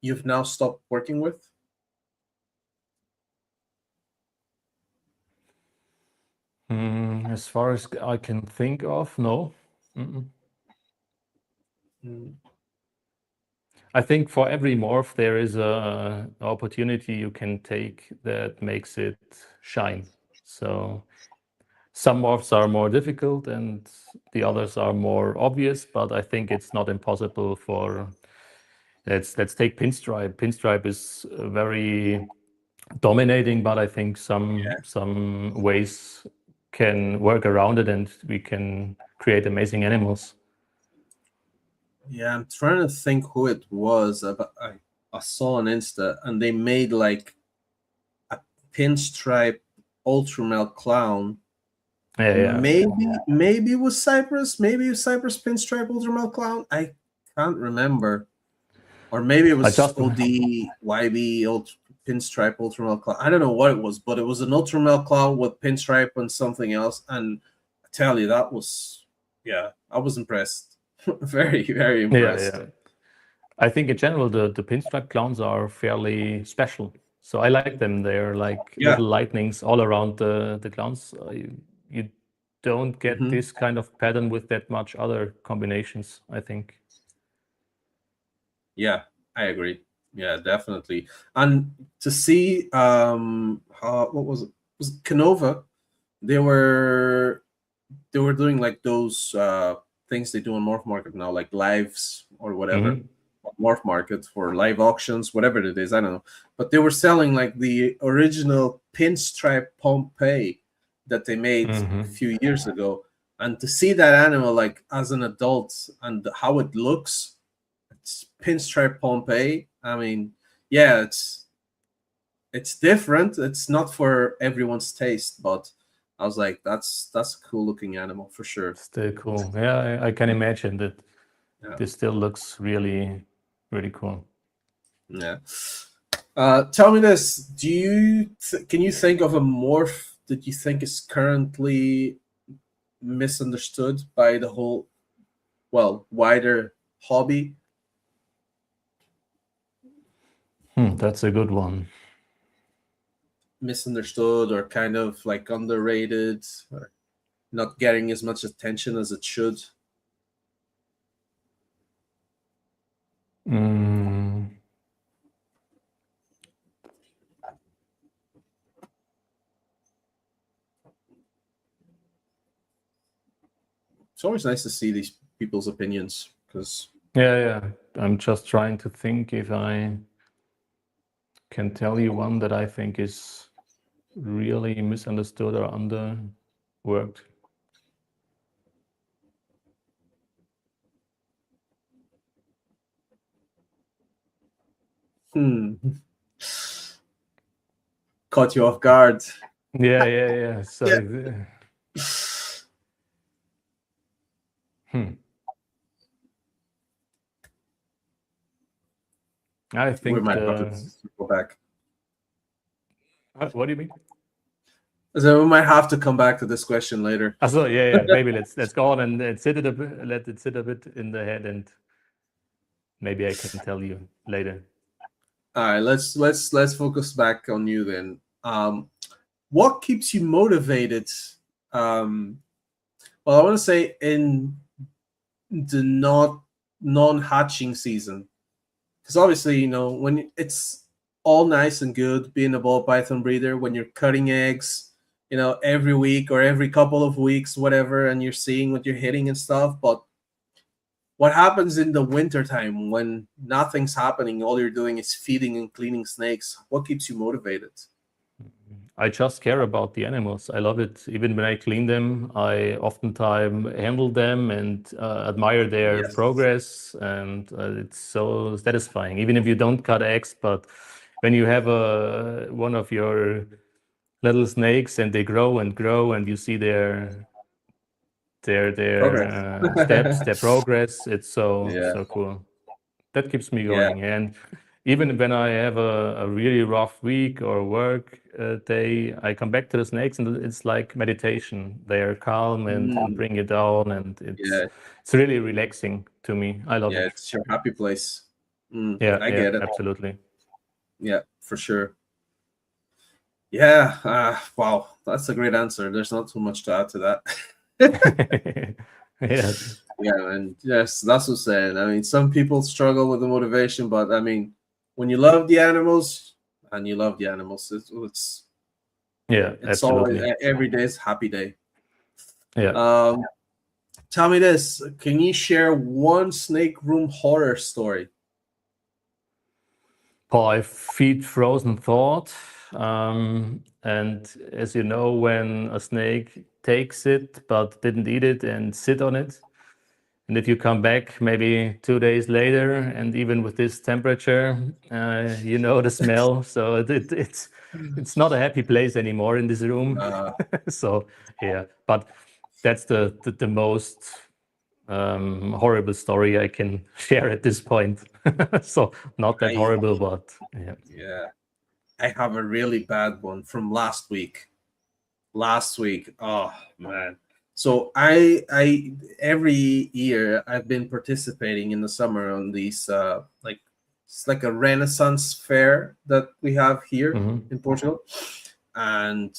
you've now stopped working with? As far as I can think of, no. I think for every morph there is a opportunity you can take that makes it shine. So some morphs are more difficult and the others are more obvious, but I think it's not impossible for let's take Pinstripe. Pinstripe is very dominating, but I think some ways can work around it and we can create amazing animals. Yeah, I'm trying to think who it was. I saw on Insta, and they made like a pinstripe ultramel clown. Yeah. Maybe it was Cypress. Maybe it was Cypress pinstripe ultramel clown. I can't remember. Or maybe it was OD YB pinstripe ultramel clown. I don't know what it was, but it was an ultramel clown with pinstripe and something else. And I tell you, that was, yeah, I was impressed. Very, very impressed. Yeah. I think in general the pinstripe clowns are fairly special. So I like them. They're like little lightnings all around the clowns. You don't get this kind of pattern with that much other combinations, I think. Yeah, I agree. Yeah, definitely. And to see what was it? Was it Canova? They were doing like those things they do on Morph Market now, like lives or whatever. Morph Market for live auctions, whatever it is, I don't know. But they were selling like the original pinstripe Pompeii that they made a few years ago. And to see that animal like as an adult and how it looks, it's pinstripe Pompeii. I mean, yeah, it's different. It's not for everyone's taste, but I was like, that's a cool looking animal for sure. Still cool. Yeah, I can imagine that. Yeah. This still looks really, really cool. Yeah. Tell me this: do you can you think of a morph that you think is currently misunderstood by the whole, well, wider hobby? That's a good one. Misunderstood or kind of like underrated or not getting as much attention as it should? It's always nice to see these people's opinions because yeah, I'm just trying to think if I can tell you one that I think is really misunderstood or underworked. Caught you off guard. Yeah. So yeah. I think we might have to go back. What do you mean? So we might have to come back to this question later. So yeah. Maybe let's go on and let it sit a bit in the head, and maybe I can tell you later. All right, let's focus back on you then. What keeps you motivated? Well, I want to say in the non-hatching season, because obviously, when it's all nice and good being a ball python breeder, when you're cutting eggs, every week or every couple of weeks, whatever, and you're seeing what you're hitting and stuff. But what happens in the wintertime when nothing's happening, all you're doing is feeding and cleaning snakes? What keeps you motivated? I just care about the animals. I love it. Even when I clean them, I oftentimes handle them and admire their progress. And it's so satisfying, even if you don't cut eggs. But when you have one of your little snakes and they grow and grow and you see their steps, their progress, it's so cool. That keeps me going. And even when I have a really rough week or work day, I come back to the snakes and it's like meditation. They're calm and bring it down, and it's really relaxing to me. I love it. Yeah, it's your happy place. Yeah, I yeah, get it. absolutely. Yeah, for sure. Yeah. Wow, that's a great answer. There's not too much to add to that. Yes. Yeah, and yes, that's what I'm saying. I mean, some people struggle with the motivation, but I mean, when you love the animals and you love the animals, Yeah, it's always absolutely. every day is happy day. Yeah. Um, Tell me this: can you share one snake room horror story? I feed frozen thought. And as you know, when a snake takes it but didn't eat it and sit on it, and if you come back maybe 2 days later, and even with this temperature, you know the smell. So it's not a happy place anymore in this room. Uh, So yeah, but that's the most horrible story I can share at this point. So not that I horrible, but yeah. yeah, I have a really bad one from last week. Last week, oh man. So I every year I've been participating in the summer on these like it's like a Renaissance fair that we have here Hmm. in Portugal, and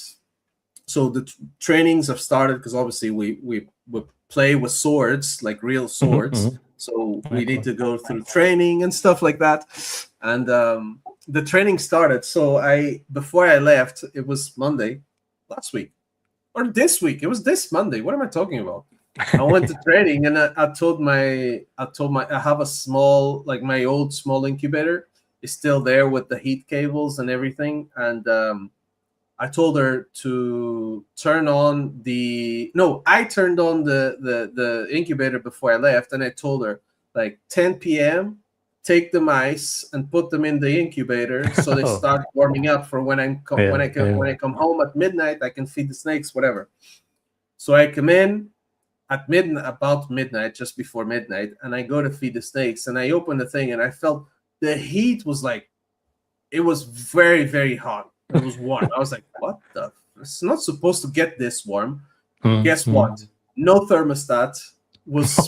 so the trainings have started because obviously we play with swords, like real Hmm. swords, Hmm. so Yeah, we need cool. to go through training and stuff like that. And the training started, so I before I left, it was Monday last week or this week, it was this Monday, what am I talking about? I went to training, and I told my I have a small, like my old small incubator is still there with the heat cables and everything. And I told her to turn on the no, I turned on the incubator before I left, and I told her like 10 p.m. take the mice and put them in the incubator so they Oh, start warming up for yeah, yeah. when I come home at midnight. I can feed the snakes, whatever. So I come in at midnight, about midnight, just before midnight, and I go to feed the snakes, and I open the thing, and I felt the heat was like, it was very, very hot. It was warm. I was like, what the? It's not supposed to get this warm. Guess Mm-hmm. what? No thermostat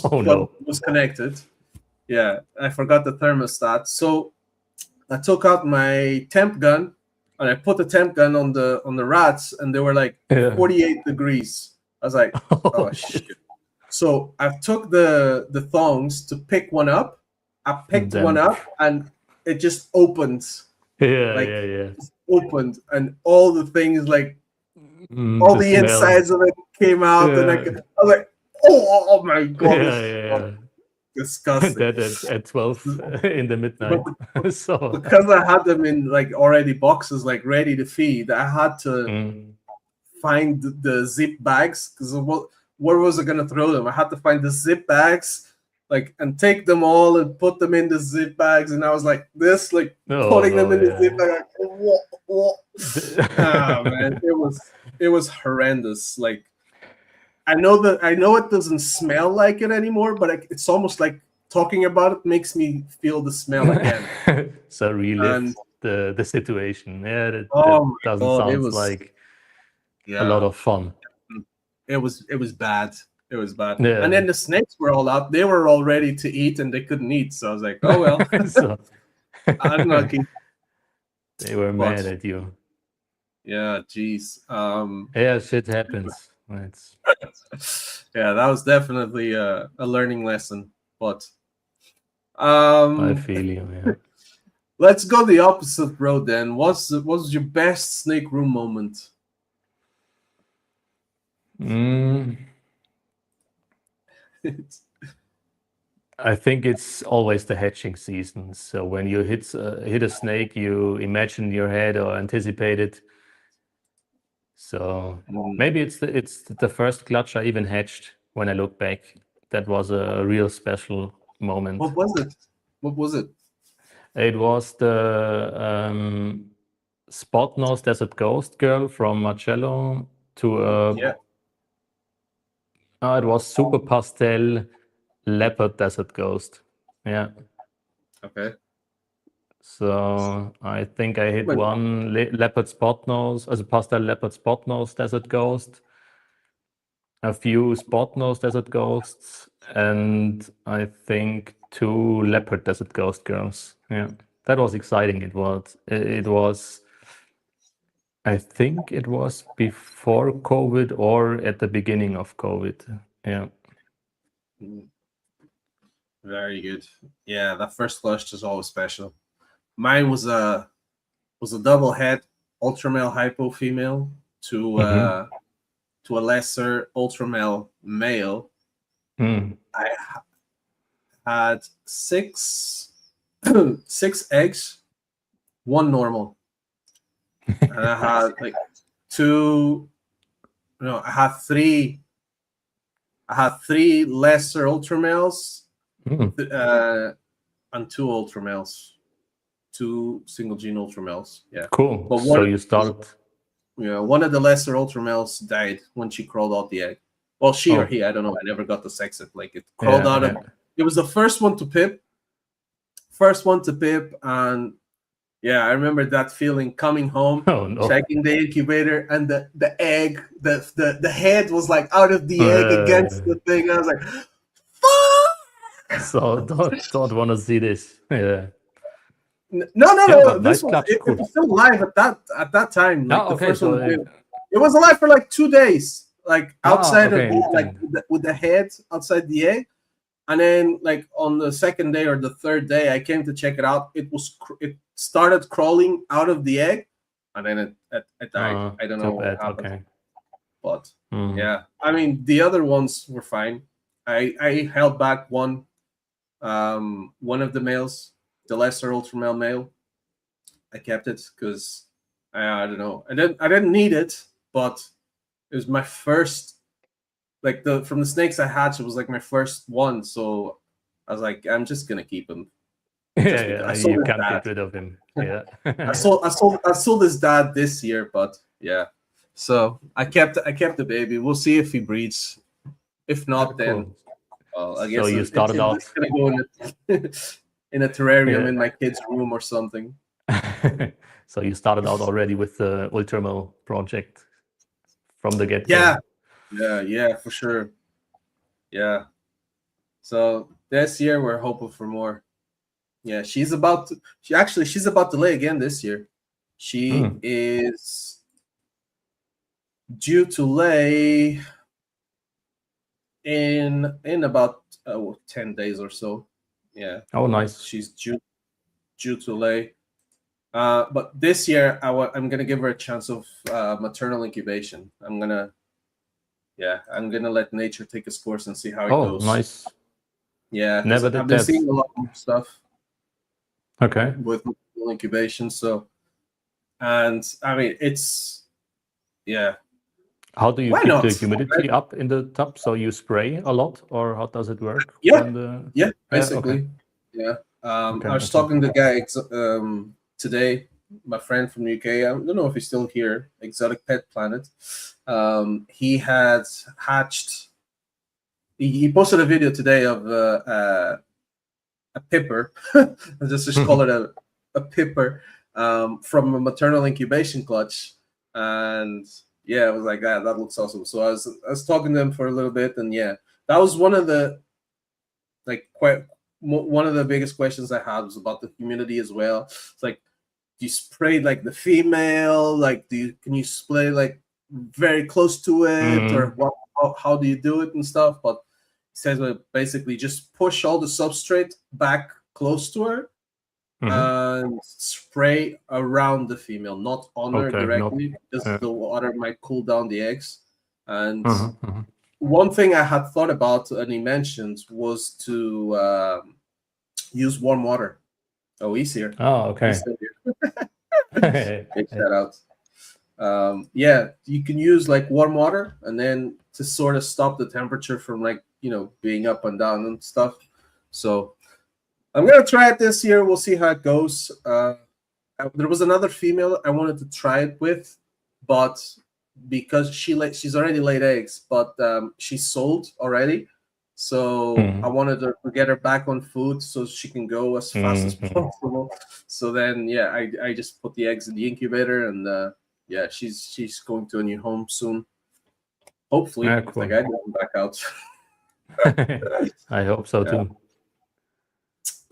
Oh no. was connected. Yeah, I forgot the thermostat. So I took out my temp gun, and I put the temp gun on the rats, and they were like Yeah. 48 degrees. I was like, Oh oh shit. shit. So I took the thongs to pick one up. I And picked one then up, and it just opened, yeah, like yeah, yeah. opened, and all the things, like all The the smell. insides of it came out, and Yeah. I was like, oh my god, Yeah, this yeah, was yeah. disgusting. That at 12 in the But midnight. So because I had them in like already boxes, like ready to feed, I had to mm, find the zip bags, because where was I gonna throw them? I had to find the zip bags, like, and take them all and put them in the zip bags. And I was like this, like oh putting them no, in the zip yeah. bag. Like, whoa, whoa. Ah man, The- it was horrendous. Like I know it doesn't smell like it anymore, but it's almost like talking about it makes me feel the smell again. So relive And the situation. Yeah, that oh my doesn't god, it sound was, like a yeah. lot of fun. It was bad. It was bad. And Yeah. then the snakes were all out. They were all ready to eat, and they couldn't eat. So I was like, oh well, So unlucky. they were mad But at you. yeah, geez. Yeah, shit happens. It's Yeah, that was definitely a learning lesson. But I um, feel you, yeah. let's go the opposite road then. What's your best snake room moment? Mm, I think it's always the hatching season. So when you hit a snake, you imagine in your head or anticipate it. So Mm, maybe it's the first clutch I even hatched when I look back. That was a real special moment. what was it? What was it? It was the spot nose desert ghost girl from Marcello to Yeah. it was super pastel leopard desert ghost. Yeah. Okay. So I think I hit But one leopard spot nose as a pastel leopard spot nose desert ghost, a few spot nose desert ghosts, and I think 2 leopard desert ghost girls. Yeah, that was exciting. It was. I think it was before COVID or at the beginning of COVID. Yeah. Mm, very good. Yeah, that first flush is always special. Mine was a double head ultra male hypo female to Mm-hmm. to a lesser ultra male. Mm. I had six six eggs, one normal, and I had like two. No, I had three lesser ultra males, Mm. and two ultra males, two single gene ultra males. Yeah, Cool. but So you started. one of the lesser ultra males died when she crawled out the egg. Well, she or Oh, he, I don't know. I never got to sex it. Like it crawled yeah, out of. yeah. It was the first one to pip, and yeah, I remember that feeling coming home, Oh no. checking the incubator, and the egg, the head was like out of the egg against Uh, the thing. I was like, "Fuck!" so don't want to see this. Yeah. Yeah, No. but This nice was clutch. it Cool. was still alive at that time. Like Ah, the okay. first one, So it was alive for like 2 days, like outside of okay. the like Then with the head outside the egg. And then, like on the second day or the third day, I came to check it out. It started crawling out of the egg, and then it died. I don't too know what bad. happened, Okay. but Mm. yeah, I mean the other ones were fine. I held back one of the males, the lesser ultra male. I kept it because I don't know. I didn't need it, but it was my first, like the from the snakes I hatched. It was like my first one, so I was like, I'm just gonna keep him Yeah, just because yeah. I sold You his can't dad. get rid of him. Yeah. I sold his dad this year, but yeah. So I kept the baby. We'll see if he breeds. If Ah, not, then cool. I So guess you it's started out. gonna go in in a terrarium Yeah. in my kid's room or something. So you started out already with the Ultramal project from the Yeah, get-go. yeah, for sure. Yeah. So this year we're hoping for more. Yeah, she's about to lay again this year. She Mm. is due to lay in about 10 days or so. Yeah, Oh, nice. she's due to lay. But this year I'm gonna give her a chance of maternal incubation. I'm gonna let nature take its course and see how it Oh, goes. nice. Yeah, because Never I've did been that. seeing a lot of stuff Okay. with maternal incubation. So, and I mean, yeah, How do you why keep the not? humidity up in the tub? So you spray a lot, or how does it work Yeah, when the? yeah, Yeah. Okay. basically, yeah. Okay. I was Okay. talking to the guy today, my friend from UK. I don't know if he's still here. Exotic Pet Planet. He had hatched. He posted a video today of a pipper. Let's just call it a pipper from a maternal incubation clutch, and yeah, I was like, that looks awesome. So I was talking to him for a little bit, and yeah, that was one of the one of the biggest questions I had was about the humidity as well. It's like, do you spray like the female? Like, can you spray like very close to it, or Mm. what? How do you do it and stuff? But he says, well, basically just push all the substrate back close to her Mm-hmm. and spray around the female, not on her Okay. Not. directly, because Yeah. the water might cool down the eggs. And Mm-hmm. one thing I had thought about, and he mentioned, was to use warm water. Oh, he's here. Oh, He's okay. still here. Big shout out. Yeah, you can use like warm water, and then to sort of stop the temperature from like being up and down and stuff. So I'm gonna try it this year. We'll see how it goes. There was another female I wanted to try it with, but because she's already laid eggs, but she's sold already. So I Mm-hmm. wanted to get her back on food so she can go as fast as Mm-hmm. possible. So then, yeah, I just put the eggs in the incubator, and yeah, she's going to a new home soon. Hopefully, Yeah. if the Cool. guy doesn't back out. I hope so Yeah, too.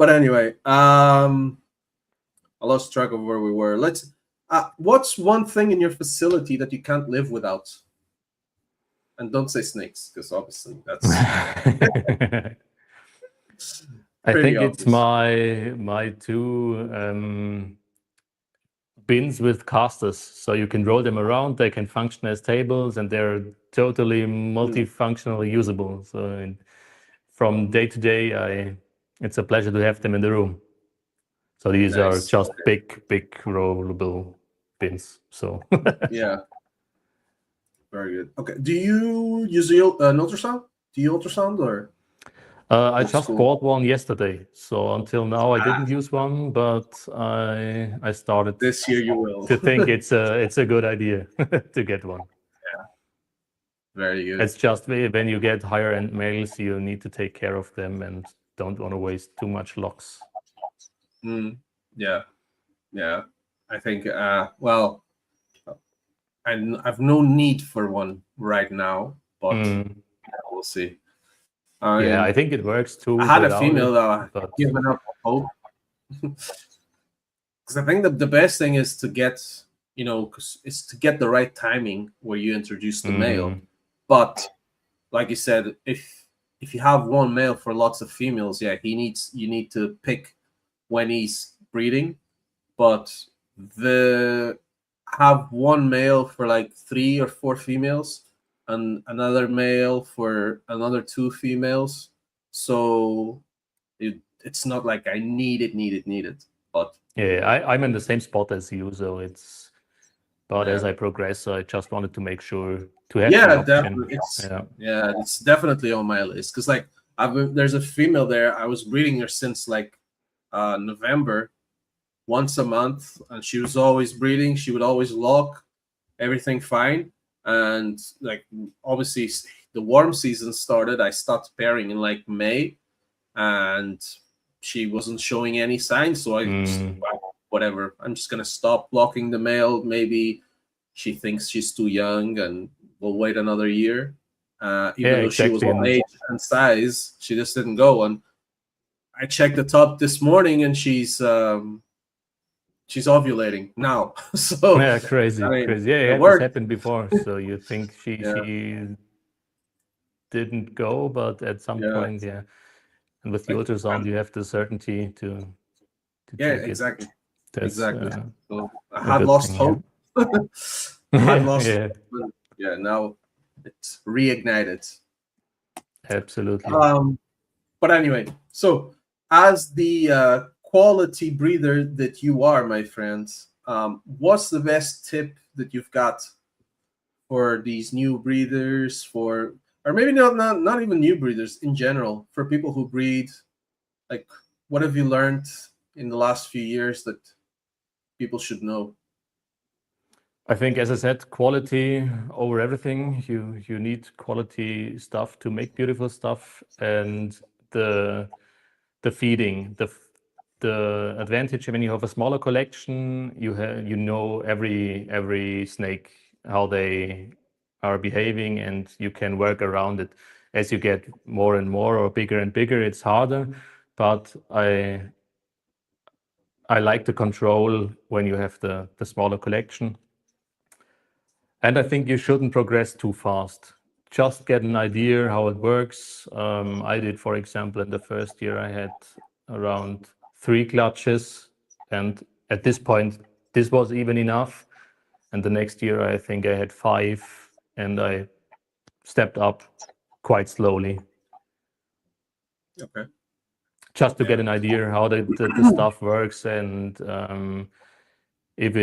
But anyway, I lost track of where we were. Let's. What's one thing in your facility that you can't live without? And don't say snakes, because obviously that's I pretty think it's obvious. my two bins with casters, so you can roll them around. They can function as tables, and they're totally multifunctionally usable. So from day to day, it's a pleasure to have them in the room. So these are Nice. just big rollable bins. So Yeah, very good. Okay, do you use an ultrasound? Do you ultrasound or I old just school? bought one yesterday. So until now, I didn't use one, but I started This year you will. to think it's a good idea to get one. Very good. It's just when you get higher end males, you need to take care of them and don't want to waste too much locks. Yeah, yeah. I think. Well, I've no need for one right now, but we'll see. Yeah, I I think it works too I had a without female it, that I but given up hope because I think the best thing is to get cause it's to get the right timing where you introduce the male. But like you said, if you have one male for lots of females, yeah, you need to pick when he's breeding. But the have one male for like 3 or 4 females and another male for another 2 females. So it's not like I need it. But yeah, I'm in the same spot as you, so but as yeah, I progress, I just wanted to make sure to have the yeah, option. definitely. Yeah. It's definitely on my list because like there's a female there. I was breeding her since like November, once a month, and she was always breeding. She would always lock everything fine, and like obviously the warm season started. I stopped pairing in like May, and she wasn't showing any signs. So I just, whatever. I'm just gonna stop blocking the male. Maybe she thinks she's too young, and we'll wait another year. Yeah, Even though she was exactly. on age and size, she just didn't go. And I checked the top this morning, and she's ovulating now. So Yeah, I crazy. mean, Yeah, it it had this worked. happen before. So you think Yeah, she didn't go, but at some yeah, point, yeah. And with the like ultrasound, you have the certainty to yeah, check it. exactly, That's exactly. So I a had good lost thing. Yeah. hope. I had lost Yeah, hope. But yeah, now it's reignited. absolutely. But anyway, so as the quality breeder that you are, my friends, what's the best tip that you've got for these new breeders, for or maybe not even new breeders in general, for people who breed? Like, what have you learned in the last few years that people should know? I think, as I said, quality over everything. You need quality stuff to make beautiful stuff, and the feeding, the advantage when you have a smaller collection, you know every snake how they are behaving, and you can work around it. As you get more and more or bigger and bigger, it's harder. But I like the control when you have the smaller collection. And I think you shouldn't progress too fast. Just get an idea how it works. I did, for example, in the first year, I had around 3 clutches. And at this point, this was even enough. And the next year, I think I had 5. And I stepped up quite slowly Okay. just to Yeah. get an idea how the stuff works, and if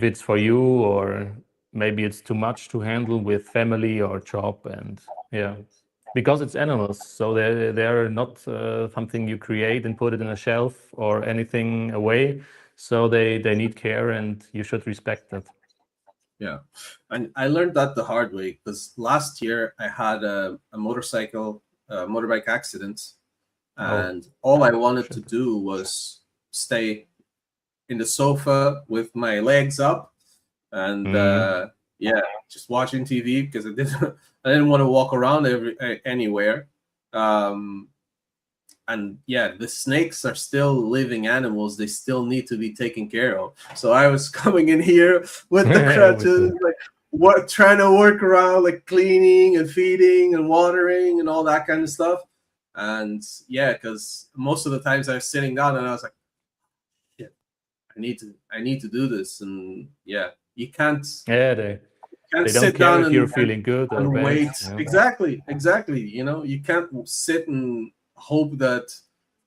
it's for you, or maybe it's too much to handle with family or job. And yeah, because it's animals, so they're not something you create and put it in a shelf or anything away. So they need care, and you should respect that. Yeah, and I learned that the hard way because last year I had a motorbike accident, Oh, and all I wanted to shit. do was stay in the sofa with my legs up and Mm. yeah, just watching TV because I didn't want to walk around anywhere. Um, and yeah, the snakes are still living animals. They still need to be taken care of. So I was coming in here with the With crutches, the, like what, trying to work around like cleaning and feeding and watering and all that kind of stuff. And yeah, because most of the times I was sitting down and I was like, yeah, I need to do this. And yeah, you yeah, can't they don't sit care down if you're feeling good or and bad. wait. Exactly. You know, you can't sit and hope that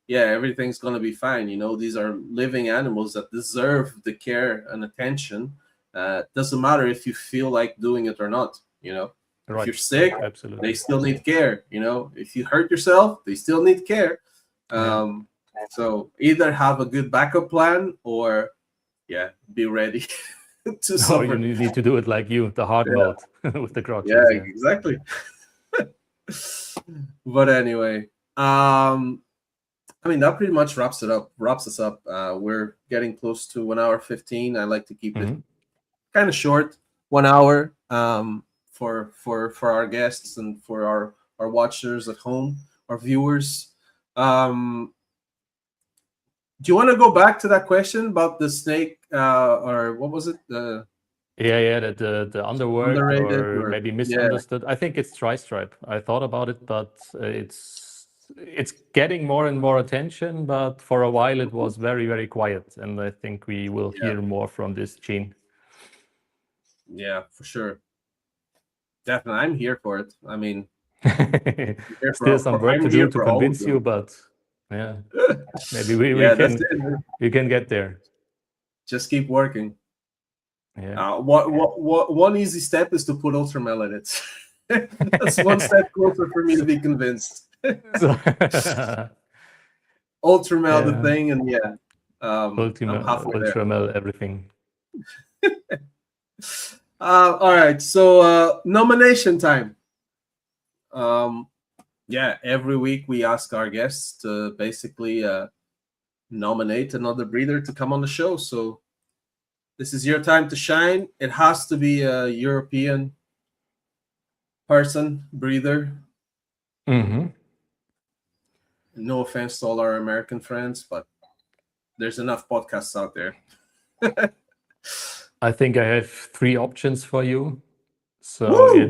yeah, everything's gonna be fine. You know, these are living animals that deserve the care and attention. Doesn't matter if you feel like doing it or not. You know, if Right, you're right, sick, they absolutely. still need care. You know, if you hurt yourself, they still need care. Yeah. Um, so either have a good backup plan or yeah, be ready to Or you suffer. need to do it like you, the hard Yeah, mode with the yeah, crutches. Yeah. exactly. But anyway, I mean that pretty much wraps us up. We're getting close to 1 hour 15. I like to keep it Hmm. kind of short, 1 hour, for our guests and for our watchers at home, our viewers. Um, do you want to go back to that question about the snake, or what was it? The Yeah, yeah, that the underworked underrated, or or maybe yeah, misunderstood. I think it's tri-stripe. I thought about it, but it's getting more and more attention. But for a while, it was very, very quiet, and I think we will yeah, hear more from this gene. yeah, for sure. Definitely, I'm here for it. I mean, Still some work I'm to do here to for all of convince you, them. but yeah, maybe we Yeah, that's can it, man. we can get there. Just keep working. Yeah. One easy step is to put Ultramel in it. That's one step closer for me to be convinced. So, Ultramel the yeah, thing, and yeah, I'm Ultima, halfway there. Ultramel, everything. All right, so nomination time. Um, yeah, every week we ask our guests to basically nominate another breeder to come on the show. So this is your time to shine. It has to be a European person, breeder. Hmm. No offense to all our American friends, but there's enough podcasts out there. I think I have three options for you. So Woo!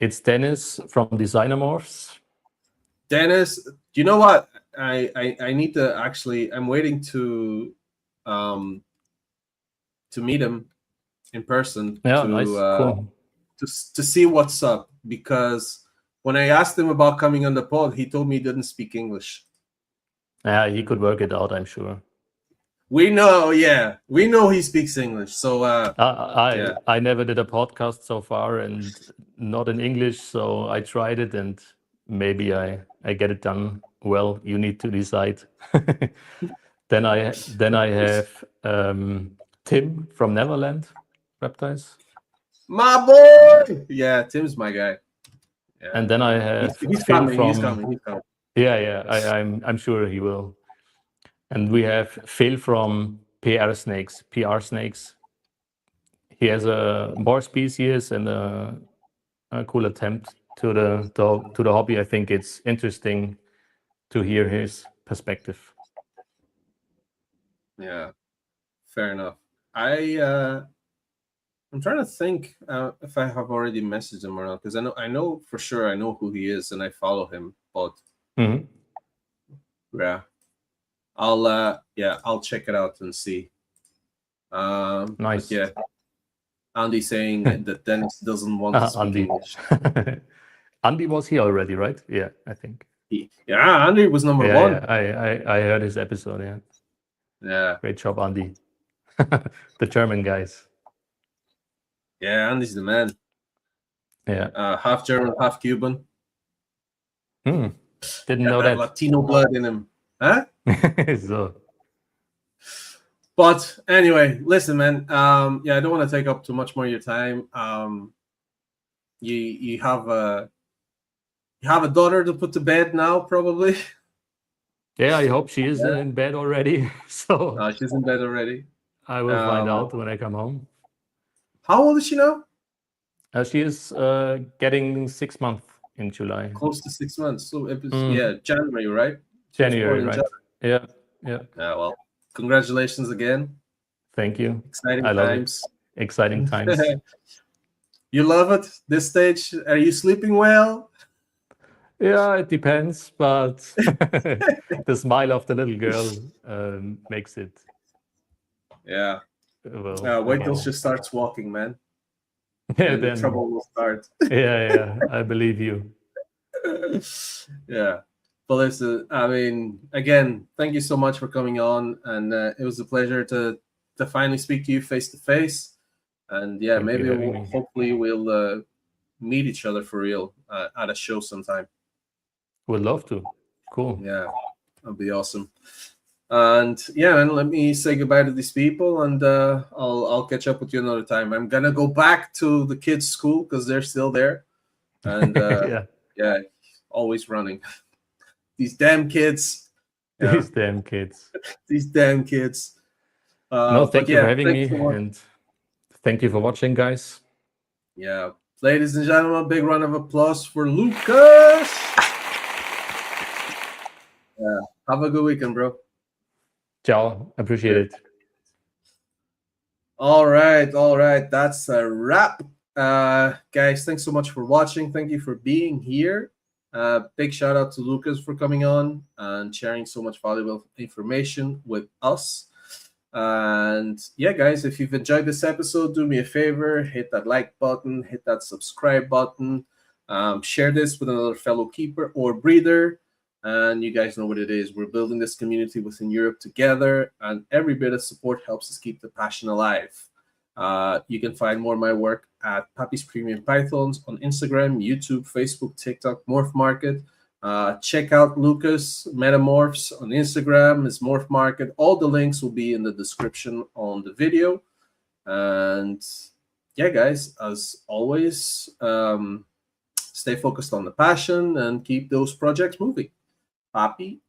it's Dennis from Designomorphs. Dennis, do you know what? I need to actually. I'm waiting um to meet him in person Yeah, nice, cool. to see what's up, because when I asked him about coming on the pod, he told me he didn't speak English. Yeah, he could work it out, I'm sure. We know, yeah, we know he speaks English. So yeah, I never did a podcast so far and not in English, so I tried it and maybe I get it done well. You need to decide. Then I have Tim from Neverland Reptiles, my boy. Yeah, Tim's my guy. Yeah, and then I have he's Phil coming. He's from coming. He's coming. yeah. I'm sure he will. And we have Phil from PR Snakes. He has a more species and a cool attempt to the hobby. I think it's interesting to hear his perspective. Yeah, fair enough. I I'm trying to think if I have already messaged him or not, because I know for sure I know who he is and I follow him. But Hmm. yeah, I'll check it out and see. But Nice. yeah, Andy saying that Dennis doesn't want to speak Andy. English. Andy was here already, right? Yeah, I think. Yeah, Andy was number Yeah, yeah. one. I heard his episode. Yeah, Yeah, great job, Andy. The German guys. yeah, Andy's the man. Yeah. Half German, half Cuban. Hmm. Didn't Got know that that. Latino blood in him, huh? So But anyway, listen, man. Yeah, I don't want to take up too much more of your time. You have a daughter to put to bed now, probably. yeah, I hope she is in bed already. So She's in bed already. I will find Um, out when I come home. how old is she now? She is getting 6 months. in July. Close to 6 months. So it was, January, right? He was born January, in right? January. Yeah, yeah. Well, congratulations again. Thank you. Exciting I love times. it. Exciting times. You love it? This stage? Are you sleeping well? Yeah, it depends, but the smile of the little girl makes it. Yeah. Well, Wait till she starts walking, man. yeah, And the then trouble will start. yeah, I believe you. Yeah. But listen, I mean, again, thank you so much for coming on, and it was a pleasure to finally speak to you face to face. And yeah, Thank you maybe having me. hopefully we'll meet each other for real at a show sometime. Would love to. Cool. Yeah, that'd be awesome. And yeah, man, let me say goodbye to these people, and I'll catch up with you another time. I'm gonna go back to the kids' school because they're still there, and yeah, always running. These damn kids. Yeah, These damn kids. these damn kids. No, But thank you for yeah, having me, thanks so much. and thank you for watching, guys. Yeah, ladies and gentlemen, big round of applause for Lukas. Yeah, have a good weekend, bro. Ciao. Appreciate it. All right. That's a wrap. Guys, thanks so much for watching. Thank you for being here. Big shout out to Lukas for coming on and sharing so much valuable information with us. And yeah, guys, if you've enjoyed this episode, do me a favor, hit that like button, hit that subscribe button, share this with another fellow keeper or breeder. And you guys know what it is. We're building this community within Europe together, and every bit of support helps us keep the passion alive. You can find more of my work at Pappy's Premium Pythons on Instagram, YouTube, Facebook, TikTok, Morph Market. Check out Lukas MetaMorphs on Instagram, his Morph Market. All the links will be in the description on the video. And yeah, guys, as always, stay focused on the passion and keep those projects moving. Pappy